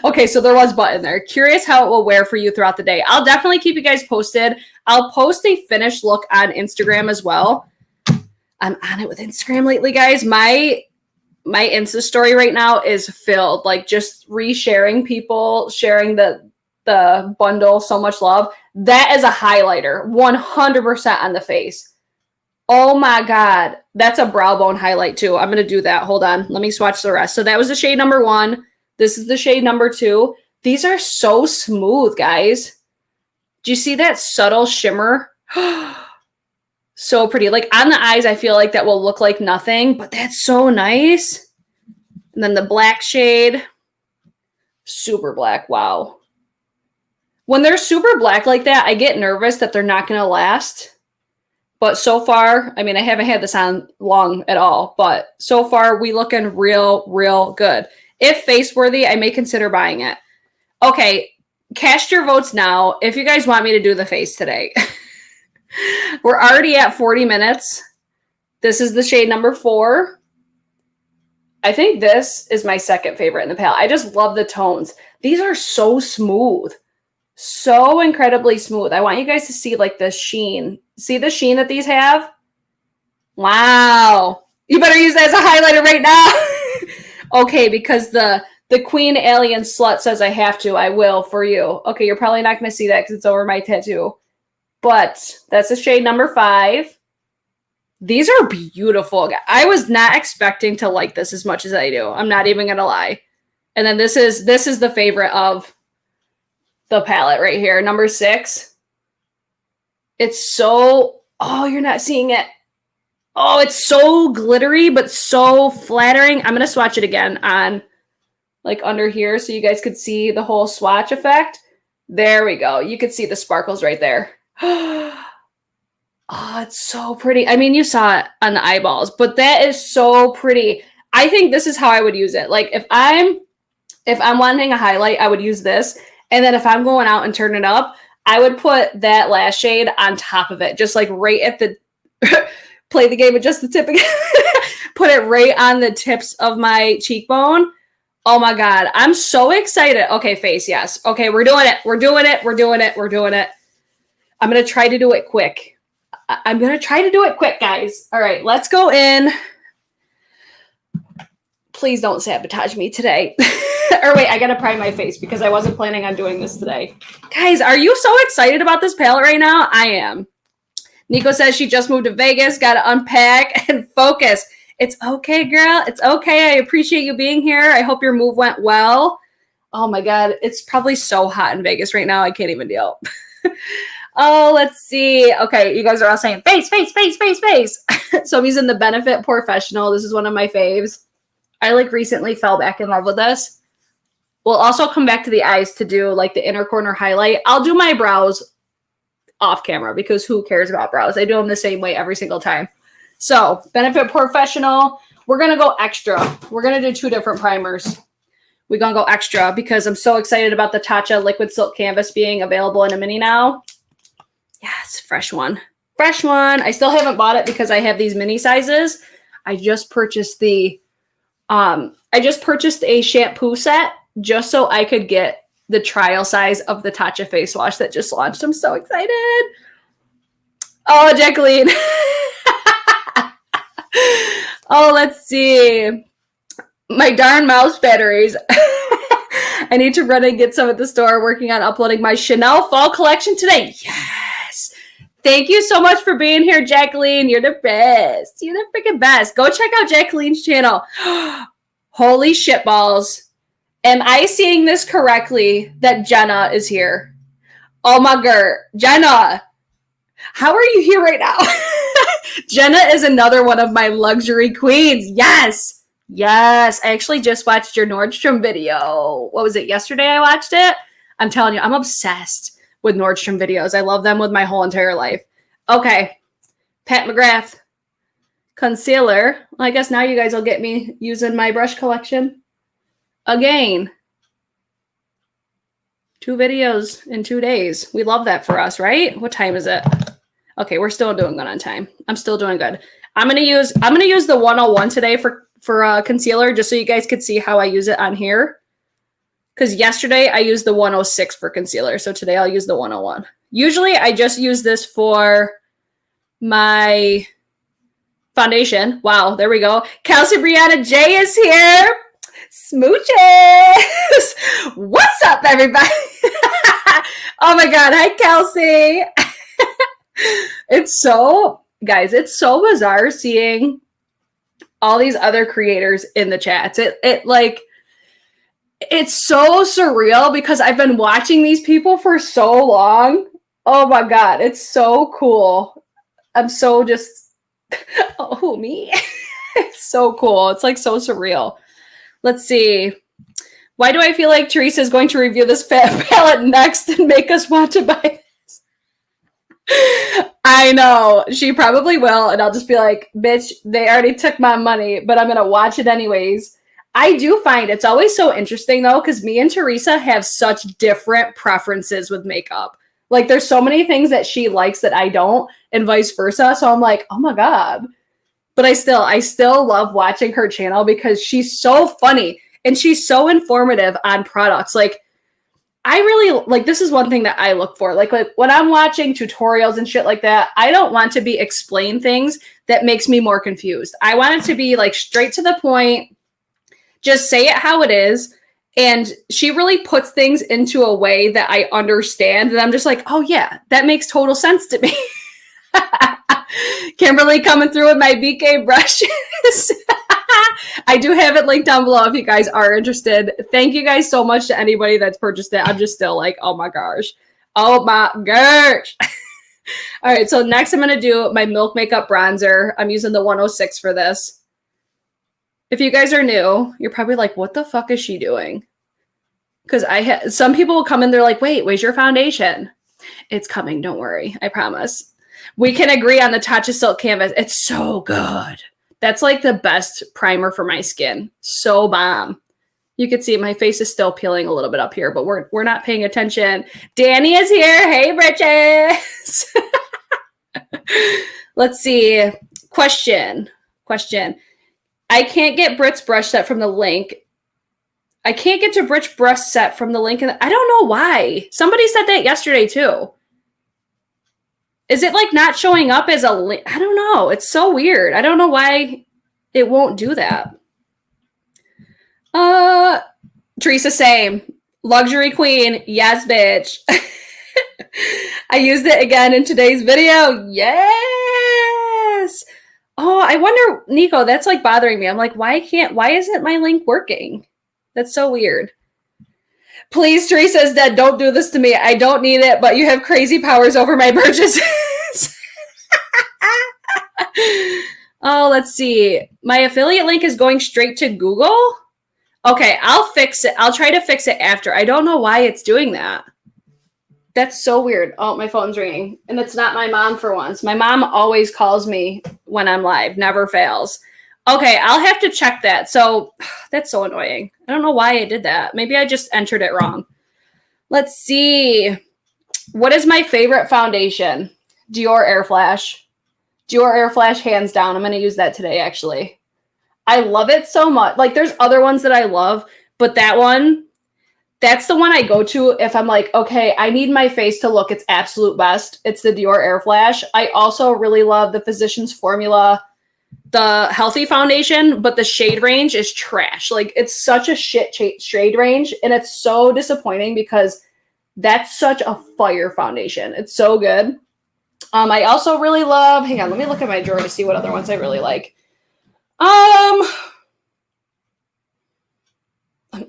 A: Okay, so there was but in there. Curious how it will wear for you throughout the day. I'll definitely keep you guys posted. I'll post a finished look on Instagram as well. I'm on it with Instagram lately, guys. My Insta story right now is filled, like, just resharing people, sharing the bundle. So much love. That is a highlighter, 100% on the face. Oh my god, that's a brow bone highlight too. I'm gonna do that. Hold on, let me swatch the rest. So that was the shade number 1. This is the shade number 2. These are so smooth, guys. Do you see that subtle shimmer? So pretty. Like on the eyes, I feel like that will look like nothing, but that's so nice. And then the black shade, super black. Wow. When they're super black like that, I get nervous that they're not going to last. But so far, I mean, I haven't had this on long at all, but so far we looking real good. If face worthy, I may consider buying it. Okay, cast your votes now if you guys want me to do the face today. We're already at 40 minutes. This is the shade number 4. I think this is my second favorite in the palette. I just love the tones. These are so smooth. So incredibly smooth. I want you guys to see like the sheen. See the sheen that these have? Wow. You better use that as a highlighter right now. Okay, because the Queen Alien Slut says I have to. I will for you. Okay, you're probably not going to see that because it's over my tattoo. But that's the shade number 5. These are beautiful. I was not expecting to like this as much as I do. I'm not even going to lie. And then this is the favorite of the palette right here. Number 6. It's so, oh, you're not seeing it. Oh, it's so glittery, but so flattering. I'm going to swatch it again on like under here so you guys could see the whole swatch effect. There we go. You could see the sparkles right there. Oh, it's so pretty. I mean, you saw it on the eyeballs, but that is so pretty. I think this is how I would use it. Like if I'm wanting a highlight, I would use this. And then if I'm going out and turning it up, I would put that last shade on top of it. Just like right at the, play the game with just the tip again. Put it right on the tips of my cheekbone. Oh my God. I'm so excited. Okay, face, yes. Okay, we're doing it. We're doing it. We're doing it. We're doing it. I'm going to try to do it quick. I'm going to try to do it quick, guys. All right, let's go in. Please don't sabotage me today. Or wait, I got to prime my face because I wasn't planning on doing this today. Guys, are you so excited about this palette right now? I am. Nico says she just moved to Vegas, got to unpack and focus. It's okay, girl. It's okay. I appreciate you being here. I hope your move went well. Oh my God, it's probably so hot in Vegas right now. I can't even deal. Oh, let's see. Okay, you guys are all saying face, face, face, face, face. So I'm using the Benefit Professional. This is one of my faves. I like recently fell back in love with this. We'll also come back to the eyes to do like the inner corner highlight. I'll do my brows off camera because who cares about brows? I do them the same way every single time. So Benefit Professional, we're going to go extra. We're going to do 2 different primers. We're going to go extra because I'm so excited about the Tatcha Liquid Silk Canvas being available in a mini now. Yes, fresh one. Fresh one. I still haven't bought it because I have these mini sizes. I just purchased a shampoo set just so I could get the trial size of the Tatcha face wash that just launched. I'm so excited. Oh, Jacqueline. Oh, let's see. My darn mouse batteries. I need to run and get some at the store. Working on uploading my Chanel fall collection today. Yes. Thank you so much for being here, Jacqueline. You're the best. You're the freaking best. Go check out Jacqueline's channel. Holy shit balls. Am I seeing this correctly that Jenna is here? Oh my God. Jenna. How are you here right now? Jenna is another one of my luxury queens. Yes. Yes. I actually just watched your Nordstrom video. What was it? Yesterday I watched it. I'm telling you, I'm obsessed with Nordstrom videos. I love them with my whole entire life. Okay. Pat McGrath. Concealer. Well, I guess now you guys will get me using my brush collection. Again. 2 videos in 2 days. We love that for us, right? What time is it? Okay, we're still doing good on time. I'm still doing good. I'm gonna use the 101 today for concealer just so you guys could see how I use it on here. Because yesterday I used the 106 for concealer, so today I'll use the 101. Usually I just use this for my foundation. Wow, there we go. Kelsey Brianna J is here. Smooches. What's up, everybody? Oh my God. Hi, Kelsey. It's so bizarre seeing all these other creators in the chats. It's so surreal because I've been watching these people for so long. Oh my God, it's so cool. I'm so just, oh, me. It's so cool. It's like so surreal. Let's see. Why do I feel like Teresa is going to review this palette next and make us want to buy this? I know. She probably will. And I'll just be like, bitch, they already took my money, but I'm going to watch it anyways. I do find it's always so interesting, though, because me and Teresa have such different preferences with makeup. Like, there's so many things that she likes that I don't, and vice versa. So I'm like, oh my God. But I still love watching her channel because she's so funny and she's so informative on products. Like, I really, like, this is one thing that I look for. Like when I'm watching tutorials and shit like that, I don't want to be explain things that makes me more confused. I want it to be, like, straight to the point. Just say it how it is. And she really puts things into a way that I understand. And I'm just like, oh yeah, that makes total sense to me. Kimberly coming through with my BK brushes. I do have it linked down below if you guys are interested. Thank you guys so much to anybody that's purchased it. I'm just still like, oh my gosh. Oh my gosh. All right, so next I'm going to do my Milk Makeup Bronzer. I'm using the 106 for this. If you guys are new, you're probably like, what the fuck is she doing? Because some people will come in, they're like, wait, where's your foundation? It's coming, don't worry, I promise. We can agree on the Tatcha Silk Canvas. It's so good. That's like the best primer for my skin. So bomb. You can see my face is still peeling a little bit up here, but we're not paying attention. Danny is here. Hey, Britches. Let's see. Question. I can't get Brit's brush set from the link. I can't get to Brit's brush set from the link. I don't know why. Somebody said that yesterday too. Is it like not showing up as a link? I don't know. It's so weird. I don't know why it won't do that. Teresa, same. Luxury queen. Yes, bitch. I used it again in today's video. Yes. Oh, I wonder, Nico, that's like bothering me. I'm like, why isn't my link working? That's so weird. Please, Teresa's dead. Don't do this to me. I don't need it, but you have crazy powers over my purchases. Oh, let's see. My affiliate link is going straight to Google. Okay, I'll fix it. I'll try to fix it after. I don't know why it's doing that. That's so weird. Oh, my phone's ringing. And it's not my mom for once. My mom always calls me when I'm live. Never fails. Okay, I'll have to check that. So that's so annoying. I don't know why I did that. Maybe I just entered it wrong. Let's see. What is my favorite foundation? Dior Air Flash. Dior Air Flash, hands down. I'm going to use that today, actually. I love it so much. Like, there's other ones that I love, but that one, that's the one I go to if I'm like, okay, I need my face to look its absolute best. It's the Dior Air Flash. I also really love the Physicians Formula, the Healthy Foundation, but the shade range is trash. Like, it's such a shit shade range, and it's so disappointing because that's such a fire foundation. It's so good. I also really love, hang on, let me look at my drawer to see what other ones I really like. I'm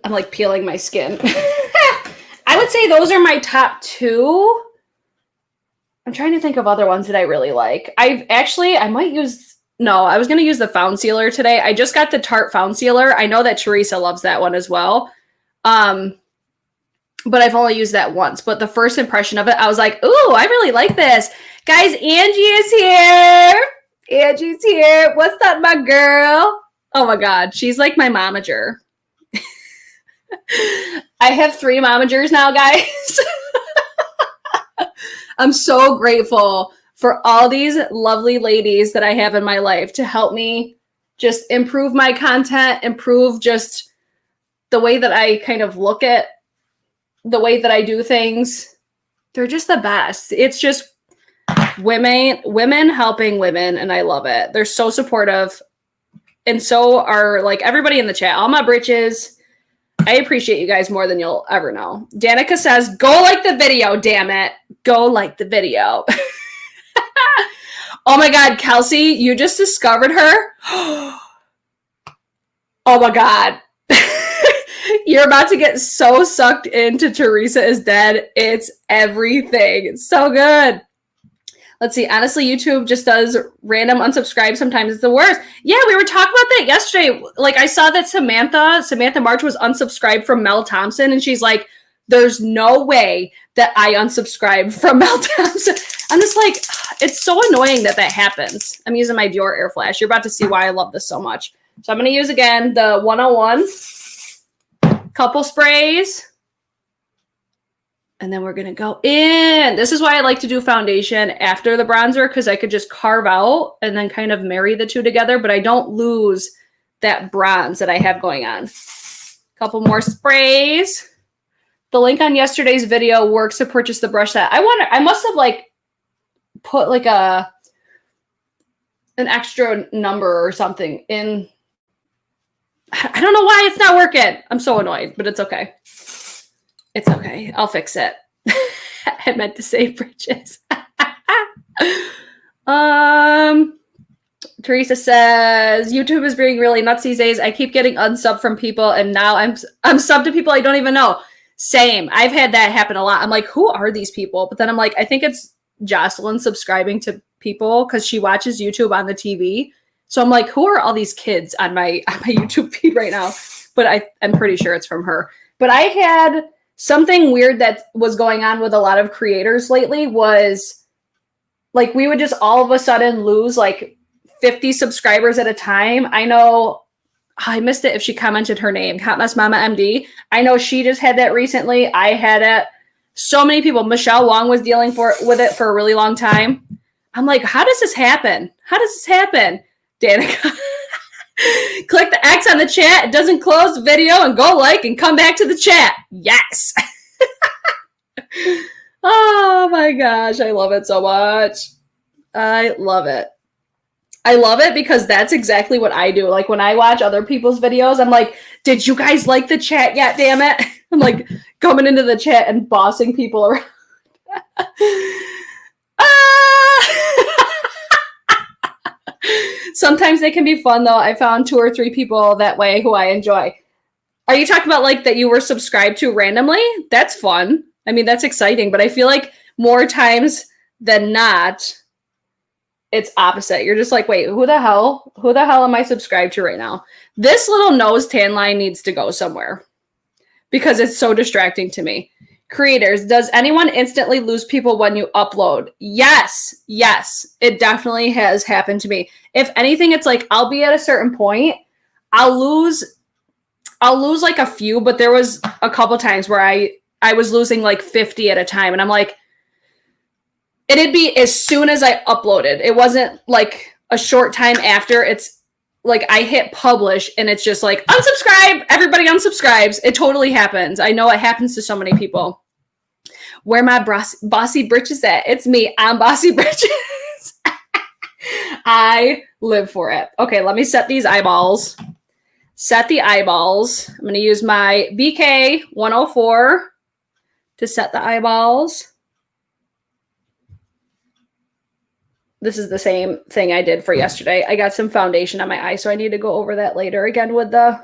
A: like peeling my skin. I would say those are my top two. I'm trying to think of other ones that I really like. I was going to use the Found Sealer today. I just got the Tarte Found Sealer. I know that Teresa loves that one as well. But I've only used that once. But the first impression of it, I was like, ooh, I really like this. Guys, Angie is here. Angie's here. What's up, my girl? Oh my God. She's like my momager. I have 3 momagers now, guys. I'm so grateful for all these lovely ladies that I have in my life to help me just improve my content, improve just the way that I kind of look at the way that I do things. They're just the best. It's just women helping women, and I love it. They're so supportive, and so are like everybody in the chat. All my britches. I appreciate you guys more than you'll ever know. Danica says, go like the video, damn it. Go like the video. Oh my God, Kelsey, you just discovered her? Oh my God. You're about to get so sucked into Teresa is Dead. It's everything. It's so good. Let's see. Honestly, YouTube just does random unsubscribe. Sometimes it's the worst. Yeah, we were talking about that yesterday. Like, I saw that Samantha March was unsubscribed from Mel Thompson, and she's like, there's no way that I unsubscribe from Mel Thompson. I'm just like, it's so annoying that happens. I'm using my Dior Air Flash. You're about to see why I love this so much. So I'm going to use, again, the 101. Couple sprays. And then we're going to go in. This is why I like to do foundation after the bronzer, because I could just carve out and then kind of marry the two together, but I don't lose that bronze that I have going on. Couple more sprays. The link on yesterday's video works to purchase the brush set. I must have like put like an extra number or something in. I don't know why it's not working. I'm so annoyed, but it's okay. It's okay. I'll fix it. I meant to say bridges. Teresa says, YouTube is being really nuts these days. I keep getting unsub from people, and now I'm subbed to people I don't even know. Same. I've had that happen a lot. I'm like, who are these people? But then I'm like, I think it's Jocelyn subscribing to people because she watches YouTube on the TV. So I'm like, who are all these kids on my YouTube feed right now? But I'm pretty sure it's from her. But I had something weird that was going on with a lot of creators lately was like we would just all of a sudden lose like 50 subscribers at a time. I know I missed it if she commented her name, Hot Mess Mama MD. I know she just had that recently. I had it. So many people. Michelle Wong was dealing with it for a really long time. I'm like, how does this happen? How does this happen? Danica. Click the X on the chat. It doesn't close the video and go like and come back to the chat. Yes. Oh my gosh. I love it so much. I love it. I love it because that's exactly what I do. Like when I watch other people's videos, I'm like, did you guys like the chat yet? Damn it. I'm like coming into the chat and bossing people around. Sometimes they can be fun though. I found 2 or 3 people that way who I enjoy. Are you talking about like that you were subscribed to randomly? That's fun. I mean, that's exciting, but I feel like more times than not, it's opposite. You're just like, wait, who the hell am I subscribed to right now? This little nose tan line needs to go somewhere because it's so distracting to me. Creators, does anyone instantly lose people when you upload? Yes, it definitely has happened to me. If anything, it's like I'll be at a certain point, I'll lose like a few, but there was a couple times where I was losing like 50 at a time, and I'm like, it'd be as soon as I uploaded. It wasn't like a short time after. It's like I hit publish and it's just like unsubscribe. Everybody unsubscribes. It totally happens. I know it happens to so many people. Where my bossy britches at? It's me. I'm bossy britches. I live for it. Okay, let me set these eyeballs. Set the eyeballs. I'm going to use my BK 104 to set the eyeballs. This is the same thing I did for yesterday. I got some foundation on my eye, so I need to go over that later again with the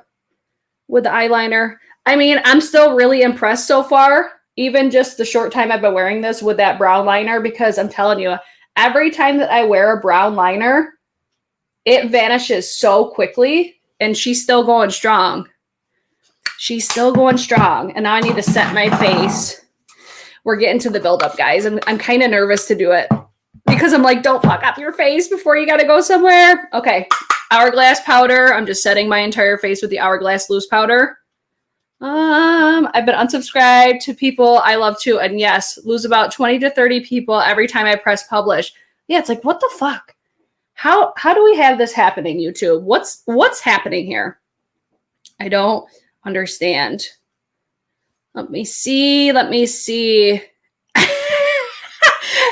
A: eyeliner. I mean, I'm still really impressed so far, even just the short time I've been wearing this with that brown liner, because I'm telling you, every time that I wear a brown liner, it vanishes so quickly, and she's still going strong. She's still going strong, and now I need to set my face. We're getting to the buildup, guys. I'm kind of nervous to do it. Because I'm like, don't fuck up your face before you got to go somewhere. Okay. Hourglass powder. I'm just setting my entire face with the Hourglass loose powder. I've been unsubscribed to people I love too. And yes, lose about 20 to 30 people every time I press publish. Yeah, it's like, what the fuck? How do we have this happening, YouTube? What's happening here? I don't understand. Let me see.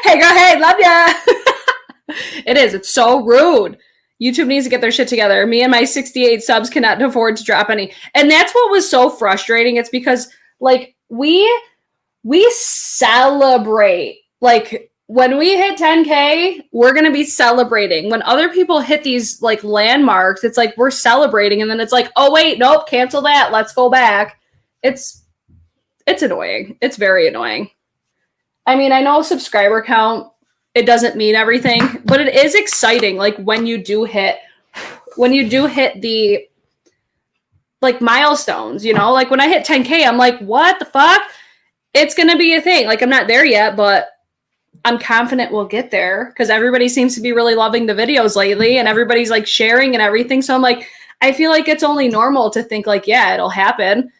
A: Hey, girl, hey, love ya. It is. It's so rude. YouTube needs to get their shit together. Me and my 68 subs cannot afford to drop any. And that's what was so frustrating. It's because, like, we celebrate. Like, when we hit 10K, we're going to be celebrating. When other people hit these, like, landmarks, it's like we're celebrating. And then it's like, oh, wait, nope, cancel that. Let's go back. It's annoying. It's very annoying. I mean, I know subscriber count, it doesn't mean everything, but it is exciting. Like when you do hit the like milestones, you know, like when I hit 10K, I'm like, what the fuck? It's going to be a thing. Like I'm not there yet, but I'm confident we'll get there because everybody seems to be really loving the videos lately and everybody's like sharing and everything. So I'm like, I feel like it's only normal to think like, yeah, it'll happen.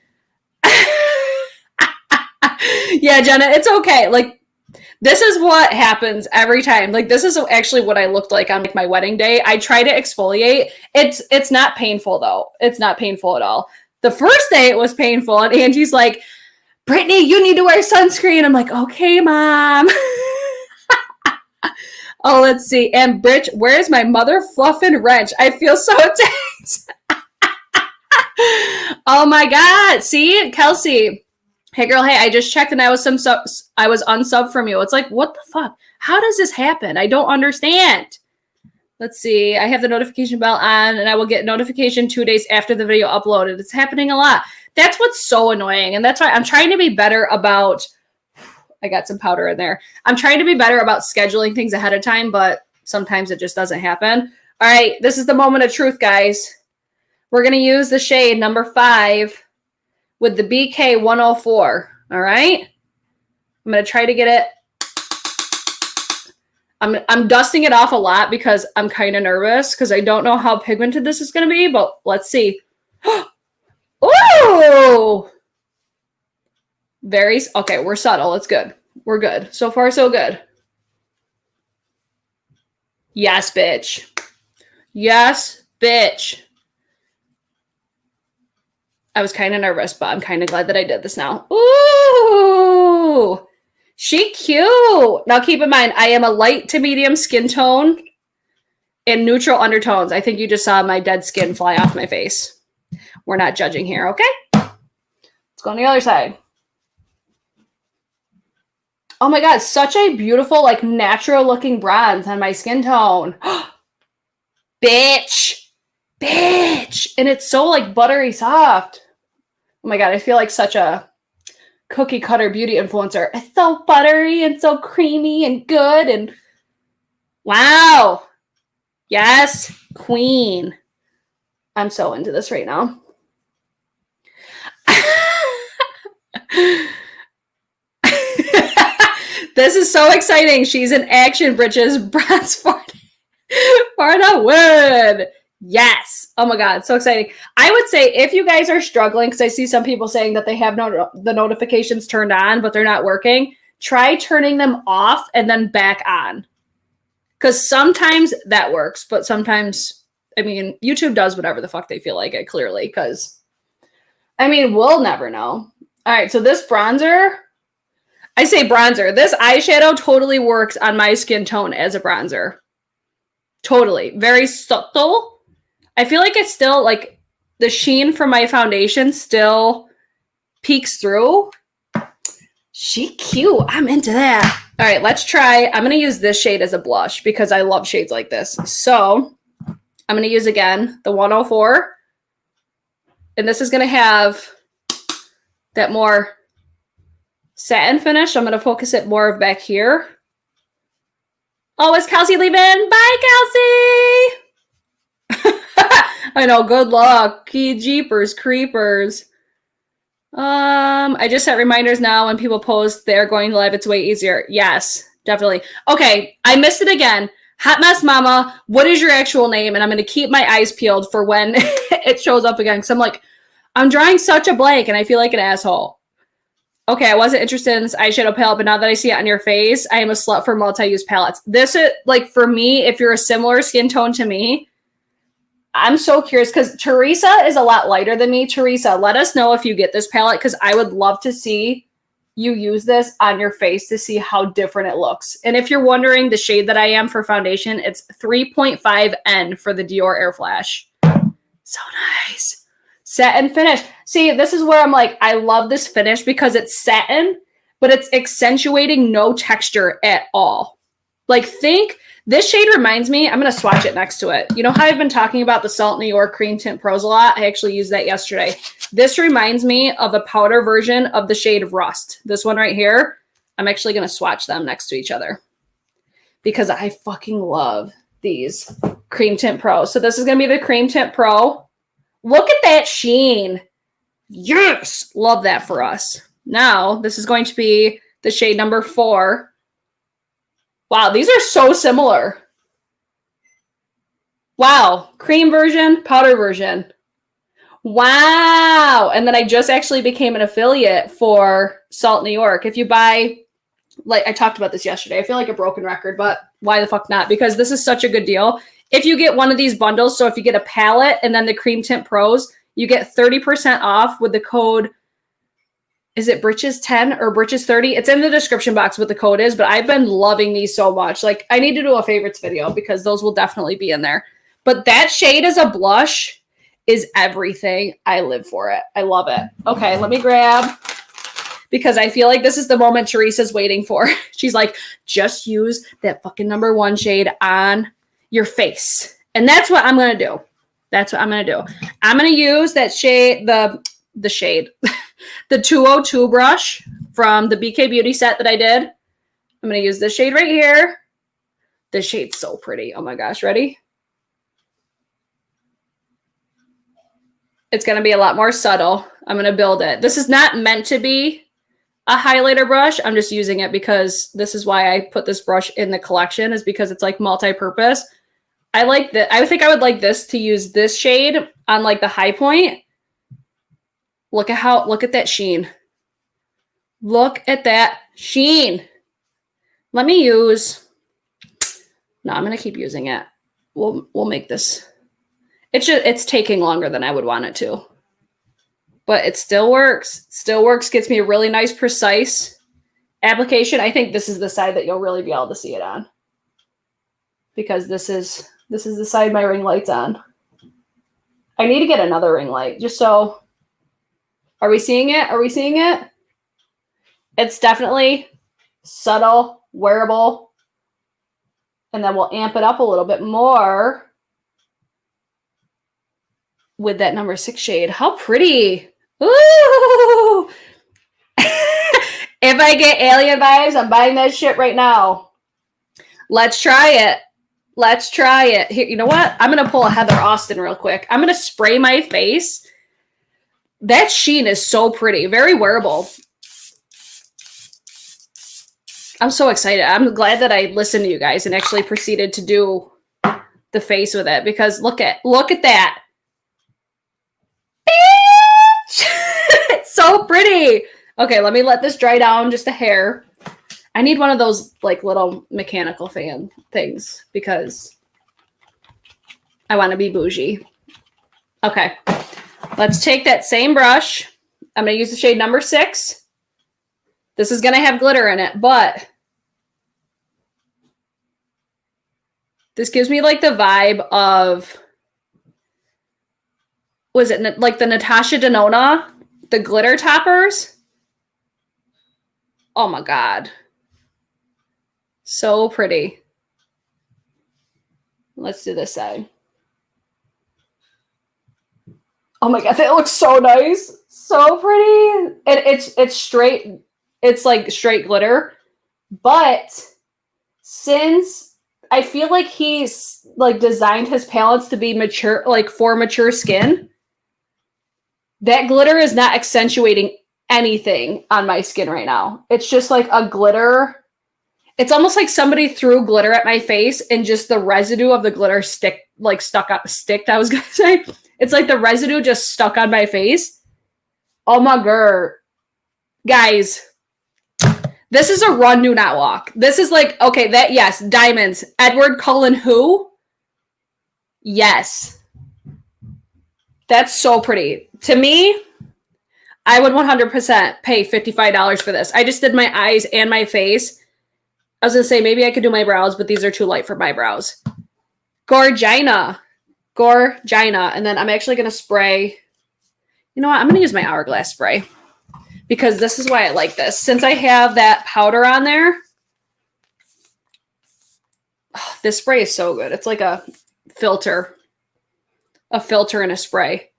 A: Yeah, Jenna, it's okay. Like, this is what happens every time. Like, this is actually what I looked like on like my wedding day. I try to exfoliate. It's not painful though. It's not painful at all. The first day it was painful, and Angie's like, Brittany, you need to wear sunscreen. I'm like, okay, Mom. Oh, let's see. And Britch, where's my mother fluffin' wrench? I feel so attacked. Oh my God. See, Kelsey. Hey girl, hey, I just checked and I was unsub from you. It's like, what the fuck? How does this happen? I don't understand. Let's see. I have the notification bell on and I will get notification 2 days after the video uploaded. It's happening a lot. That's what's so annoying. And that's why I'm trying to be better about, I got some powder in there. I'm trying to be better about scheduling things ahead of time, but sometimes it just doesn't happen. All right, this is the moment of truth, guys. We're going to use the shade number 5 with the BK 104, all right? I'm going to try to get it. I'm dusting it off a lot because I'm kind of nervous because I don't know how pigmented this is going to be, but let's see. Ooh! Okay, we're subtle. It's good. We're good. So far, so good. Yes, bitch. Yes, bitch. I was kind of nervous, but I'm kind of glad that I did this now. Ooh, she cute. Now keep in mind, I am a light to medium skin tone and neutral undertones. I think you just saw my dead skin fly off my face. We're not judging here, okay? Let's go on the other side. Oh my God, such a beautiful, like natural looking bronze on my skin tone. Bitch. Bitch. And it's so like buttery soft. Oh my God, I feel like such a cookie cutter beauty influencer. It's so buttery and so creamy and good. And wow. Yes, queen. I'm so into this right now. This is so exciting. She's in action, Britches. Bronze for the win. Yes. Oh my God. So exciting. I would say if you guys are struggling, because I see some people saying that they have the notifications turned on, but they're not working, try turning them off and then back on. Because sometimes that works, but sometimes, I mean, YouTube does whatever the fuck they feel like it, clearly. Because, I mean, we'll never know. All right. So this bronzer, I say bronzer. This eyeshadow totally works on my skin tone as a bronzer. Totally. Very subtle. I feel like it's still like the sheen from my foundation still peeks through. She cute. I'm into that. All right, let's try. I'm going to use this shade as a blush because I love shades like this. So I'm going to use again the 104. And this is going to have that more satin finish. I'm going to focus it more back here. Oh, is Kelsey leaving? Bye, Kelsey. I know. Good luck. Key jeepers, creepers. I just set reminders now when people post they're going live. It's way easier. Yes, definitely. Okay, I missed it again. Hot Mess Mama, what is your actual name? And I'm going to keep my eyes peeled for when it shows up again. Because I'm like, I'm drawing such a blank and I feel like an asshole. Okay, I wasn't interested in this eyeshadow palette, but now that I see it on your face, I am a slut for multi-use palettes. This is, like, for me, if you're a similar skin tone to me, I'm so curious because Teresa is a lot lighter than me. Teresa, let us know if you get this palette because I would love to see you use this on your face to see how different it looks. And if you're wondering the shade that I am for foundation, it's 3.5N for the Dior Air Flash. So nice. Satin finish. See, this is where I'm like, I love this finish because it's satin, but it's accentuating no texture at all. Like, think This shade reminds me, I'm going to swatch it next to it. You know how I've been talking about the Salt New York Cream Tint Pros a lot? I actually used that yesterday. This reminds me of a powder version of the shade of Rust. This one right here, I'm actually going to swatch them next to each other because I fucking love these Cream Tint Pro. So this is going to be the Cream Tint Pro. Look at that sheen. Yes, love that for us. Now, this is going to be the shade number 4. Wow, these are so similar. Wow, cream version, powder version. Wow, and then I just actually became an affiliate for Salt New York. If you buy, like I talked about this yesterday, I feel like a broken record, but why the fuck not? Because this is such a good deal. If you get one of these bundles, so if you get a palette and then the Cream Tint Pros, you get 30% off with the code. Is it Britches10 or Britches30? It's in the description box what the code is, but I've been loving these so much. Like, I need to do a favorites video because those will definitely be in there. But that shade as a blush is everything. I live for it. I love it. Okay, let me grab, because I feel like this is the moment Teresa's waiting for. She's like, just use that fucking number 1 shade on your face. And that's what I'm going to do. That's what I'm going to do. I'm going to use that shade, the shade, the 202 brush from the BK Beauty set that I did. I'm going to use this shade right here. This shade's so pretty. Oh my gosh. Ready? It's going to be a lot more subtle. I'm going to build it. This is not meant to be a highlighter brush. I'm just using it because this is why I put this brush in the collection, is because it's like multi-purpose. I like that. I think I would like this to use this shade on like the high point. Look at that sheen. Look at that sheen. Let me use, no, I'm going to keep using it. We'll make this. It's taking longer than I would want it to. But it still works. Still works. Gets me a really nice, precise application. I think this is the side that you'll really be able to see it on. Because this is the side my ring light's on. I need to get another ring light just so. Are we seeing it? Are we seeing it? It's definitely subtle, wearable. And then we'll amp it up a little bit more with that number 6 shade. How pretty. Ooh! If I get alien vibes, I'm buying that shit right now. Let's try it. Let's try it. Here, you know what? I'm going to pull a Heather Austin real quick. I'm going to spray my face. That sheen is so pretty. Very wearable. I'm so excited. I'm glad that I listened to you guys and actually proceeded to do the face with it, because look at that. It's so pretty. Okay, let me let this dry down just a hair. I need one of those like little mechanical fan things because I want to be bougie. Okay. Let's take that same brush. I'm going to use the shade number 6. This is going to have glitter in it, but this gives me like the vibe of, was it like the Natasha Denona, the glitter toppers? Oh my God. So pretty. Let's do this side. Oh my God, that looks so nice. So pretty. And it's straight, it's like straight glitter. But since I feel like he's like designed his palettes to be mature, like for mature skin, that glitter is not accentuating anything on my skin right now. It's just like a glitter. It's almost like somebody threw glitter at my face and just the residue of the glitter stuck out, I was going to say. It's like the residue just stuck on my face. Oh my God. Guys, this is a run, do not walk. This is like, okay, that, yes, diamonds. Edward Cullen who? Yes. That's so pretty. To me, I would 100% pay $55 for this. I just did my eyes and my face. I was going to say, maybe I could do my brows, but these are too light for my brows. Gorgina. And then I'm actually going to spray. You know what? I'm going to use my Hourglass spray because this is why I like this. Since I have that powder on there, oh, This spray is so good. It's like a filter and a spray.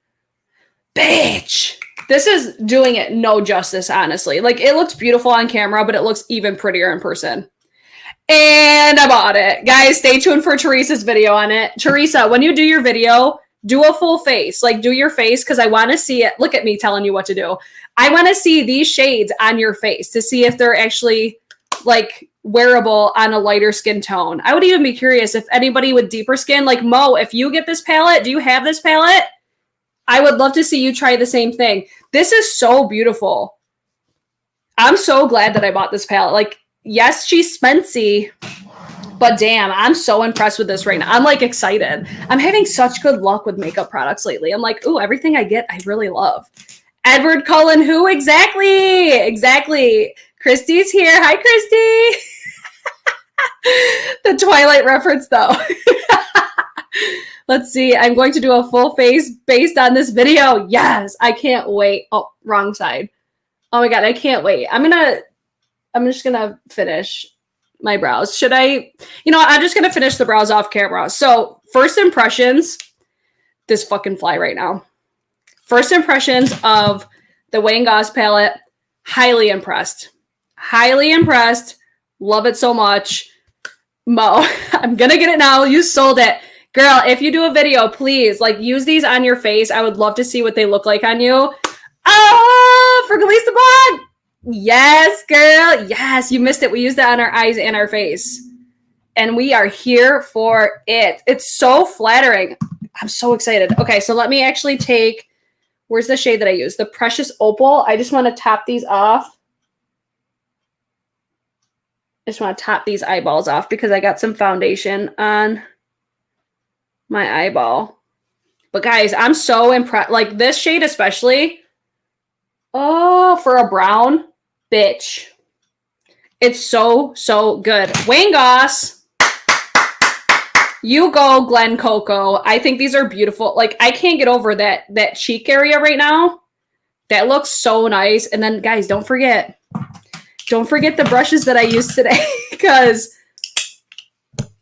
A: Bitch! This is doing it no justice, honestly. Like, it looks beautiful on camera, but it looks even prettier in person. And I bought it. Guys, stay tuned for Teresa's video on it. Teresa, when you do your video, do a full face. Like, do your face, because I want to see it. Look at me telling you what to do. I want to see these shades on your face to see if they're actually, like, wearable on a lighter skin tone. I would even be curious if anybody with deeper skin, like Mo, if you get this palette, do you have this palette? I would love to see you try the same thing. This is so beautiful. I'm so glad that I bought this palette. Like, yes, she's spency, but damn, I'm so impressed with this right now. I'm like excited. I'm having such good luck with makeup products lately. I'm like, ooh, everything I get, I really love. Edward Cullen, who? Exactly. Exactly. Christy's here. Hi, Christy. The Twilight reference, though. Let's see. I'm going to do a full face based on this video. Yes, I can't wait. Oh, wrong side. Oh my God, I can't wait. I'm just gonna finish my brows. Should I? You know what? I'm just gonna finish the brows off camera. So first impressions, this fucking fly right now. First impressions of the Wayne Goss palette, highly impressed. Highly impressed. Love it so much. Mo, I'm gonna get it now. You sold it. Girl, if you do a video, please, like, use these on your face. I would love to see what they look like on you. Oh, for Khalees the Bug! Yes, girl. Yes, you missed it. We used that on our eyes and our face. And we are here for it. It's so flattering. I'm so excited. Okay, so let me actually take, where's the shade that I use? The Precious Opal. I just want to top these off. I just want to top these eyeballs off because I got some foundation on my eyeball. But guys, I'm so impressed. Like, this shade especially. Oh, for a brown, bitch. It's so, so good. Wayne Goss. You go, Glen Coco. I think these are beautiful. Like, I can't get over that cheek area right now. That looks so nice. And then, guys, don't forget the brushes that I used today because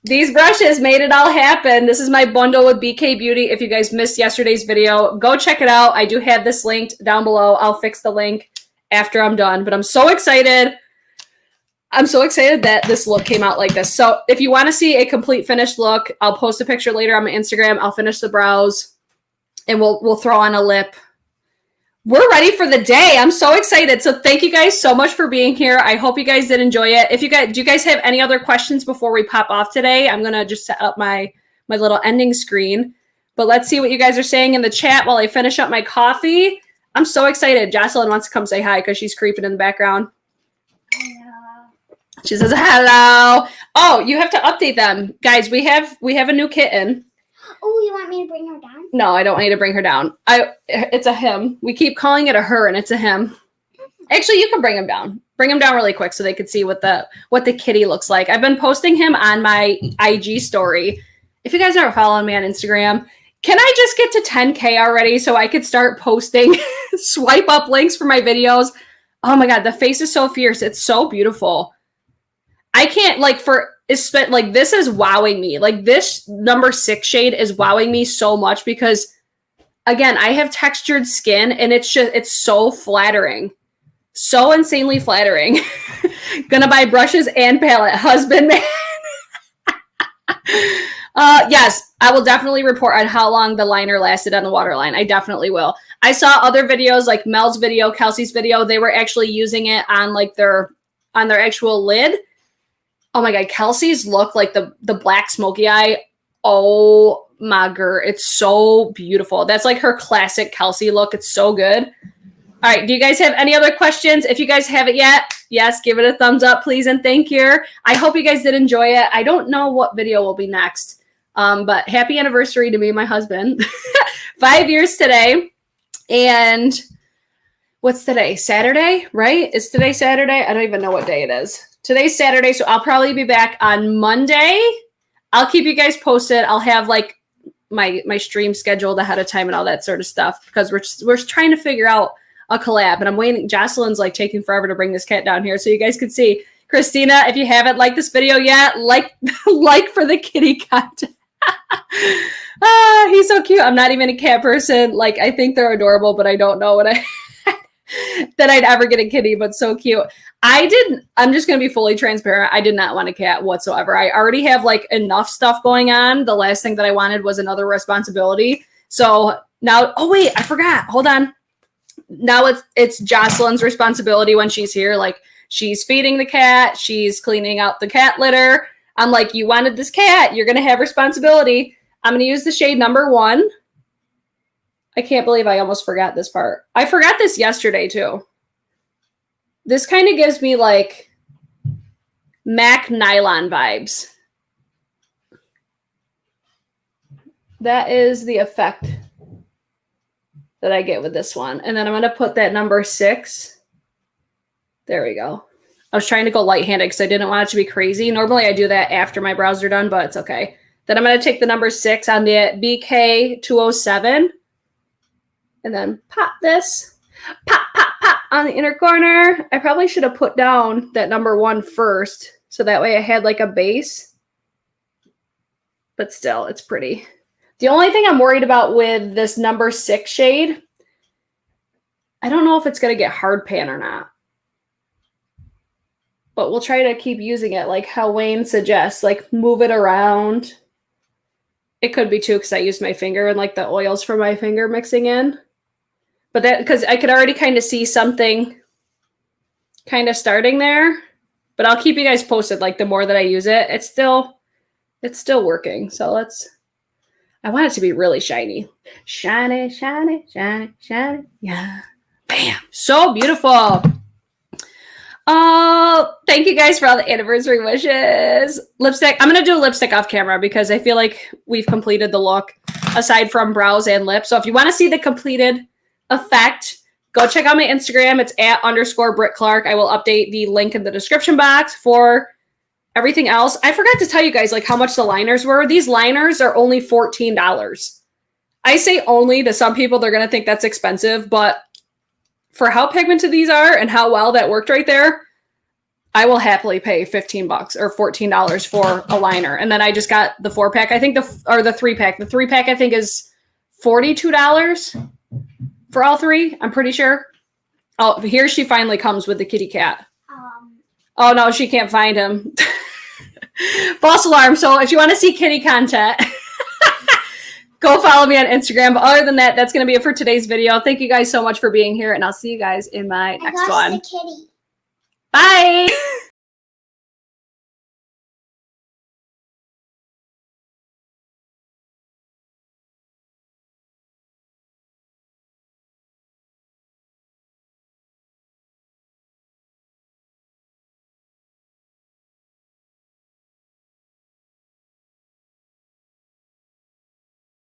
A: these brushes made it all happen. This is my bundle with BK Beauty. If you guys missed yesterday's video, go check it out. I do have this linked down below. I'll fix the link after I'm done. But I'm so excited. I'm so excited that this look came out like this. So if you want to see a complete finished look, I'll post a picture later on my Instagram. I'll finish the brows and we'll throw on a lip. We're ready for the day. I'm so excited. So thank you guys so much for being here. I hope you guys did enjoy it. Do you guys have any other questions before we pop off today? I'm going to just set up my little ending screen. But let's see what you guys are saying in the chat while I finish up my coffee. I'm so excited. Jocelyn wants to come say hi because she's creeping in the background. Hello. She says hello. Oh, you have to update them. Guys, we have a new kitten.
C: Oh, you want me to bring her down?
A: No, I don't need to bring her down. It's a him. We keep calling it a her, and it's a him. Actually, you can bring him down. Bring him down really quick so they could see what the kitty looks like. I've been posting him on my IG story. If you guys aren't following me on Instagram, can I just get to 10K already so I could start posting swipe up links for my videos? Oh my God, the face is so fierce. It's so beautiful. I can't, like, this is wowing me. Like, this number 6 shade is wowing me so much because, again, I have textured skin and it's so flattering. So insanely flattering. Gonna buy brushes and palette. Husband, man. Yes, I will definitely report on how long the liner lasted on the waterline. I definitely will. I saw other videos like Mel's video, Kelsey's video. They were actually using it on like their actual lid. Oh my God, Kelsey's look, like the black smoky eye. Oh my God, it's so beautiful. That's like her classic Kelsey look. It's so good. All right, do you guys have any other questions? If you guys haven't yet, yes, give it a thumbs up, please, and thank you. I hope you guys did enjoy it. I don't know what video will be next, but happy anniversary to me and my husband. 5 years today. And what's today? Saturday, right? Is today Saturday? I don't even know what day it is. Today's Saturday, so I'll probably be back on Monday. I'll keep you guys posted. I'll have like my stream scheduled ahead of time and all that sort of stuff because we're trying to figure out a collab. And I'm waiting. Jocelyn's like taking forever to bring this cat down here so you guys could see Christina, if you haven't liked this video yet, like for the kitty content. He's so cute. I'm not even a cat person. Like, I think they're adorable, but I don't know what that I'd ever get a kitty, but so cute. I'm just going to be fully transparent. I did not want a cat whatsoever. I already have like enough stuff going on. The last thing that I wanted was another responsibility. So now, oh wait, I forgot. Hold on. Now it's Jocelyn's responsibility when she's here. Like, she's feeding the cat. She's cleaning out the cat litter. I'm like, you wanted this cat. You're going to have responsibility. I'm going to use the shade number 1. I can't believe I almost forgot this part. I forgot this yesterday too. This kind of gives me like MAC nylon vibes. That is the effect that I get with this one. And then I'm going to put that number 6. There we go. I was trying to go light-handed because I didn't want it to be crazy. Normally I do that after my brows are done, but it's okay. Then I'm going to take the number 6 on the BK207 and then pop this. Pop, pop, pop on the inner corner. I probably should have put down that number 1 first, so that way I had like a base. But still, it's pretty. The only thing I'm worried about with this number 6 shade, I don't know if it's going to get hard pan or not. But we'll try to keep using it like how Wayne suggests, like move it around. It could be too because I used my finger and like the oils from my finger mixing in. But that, because I could already kind of see something kind of starting there. But I'll keep you guys posted, like the more that I use it. It's still working. So I want it to be really shiny. Shiny, shiny, shiny, shiny. Yeah. Bam. So beautiful. Oh, thank you guys for all the anniversary wishes. Lipstick. I'm going to do lipstick off camera because I feel like we've completed the look aside from brows and lips. So if you want to see the completed effect, go check out my Instagram. It's @_BritClark. I will update the link in the description box for everything else. I forgot to tell you guys like how much the liners were. These liners are only $14. I say only to some people, they're going to think that's expensive, but for how pigmented these are and how well that worked right there, I will happily pay $15 or $14 for a liner. And then I just got the 4-pack. I think the 3-pack. The 3-pack I think is $42 for all 3. I'm pretty sure. Oh, here she finally comes with the kitty cat. Oh no, she can't find him. False alarm. So if you want to see kitty content, go follow me on Instagram. But other than that, that's going to be it for today's video. Thank you guys so much for being here, and I'll see you guys in my next one.
C: The kitty.
A: Bye.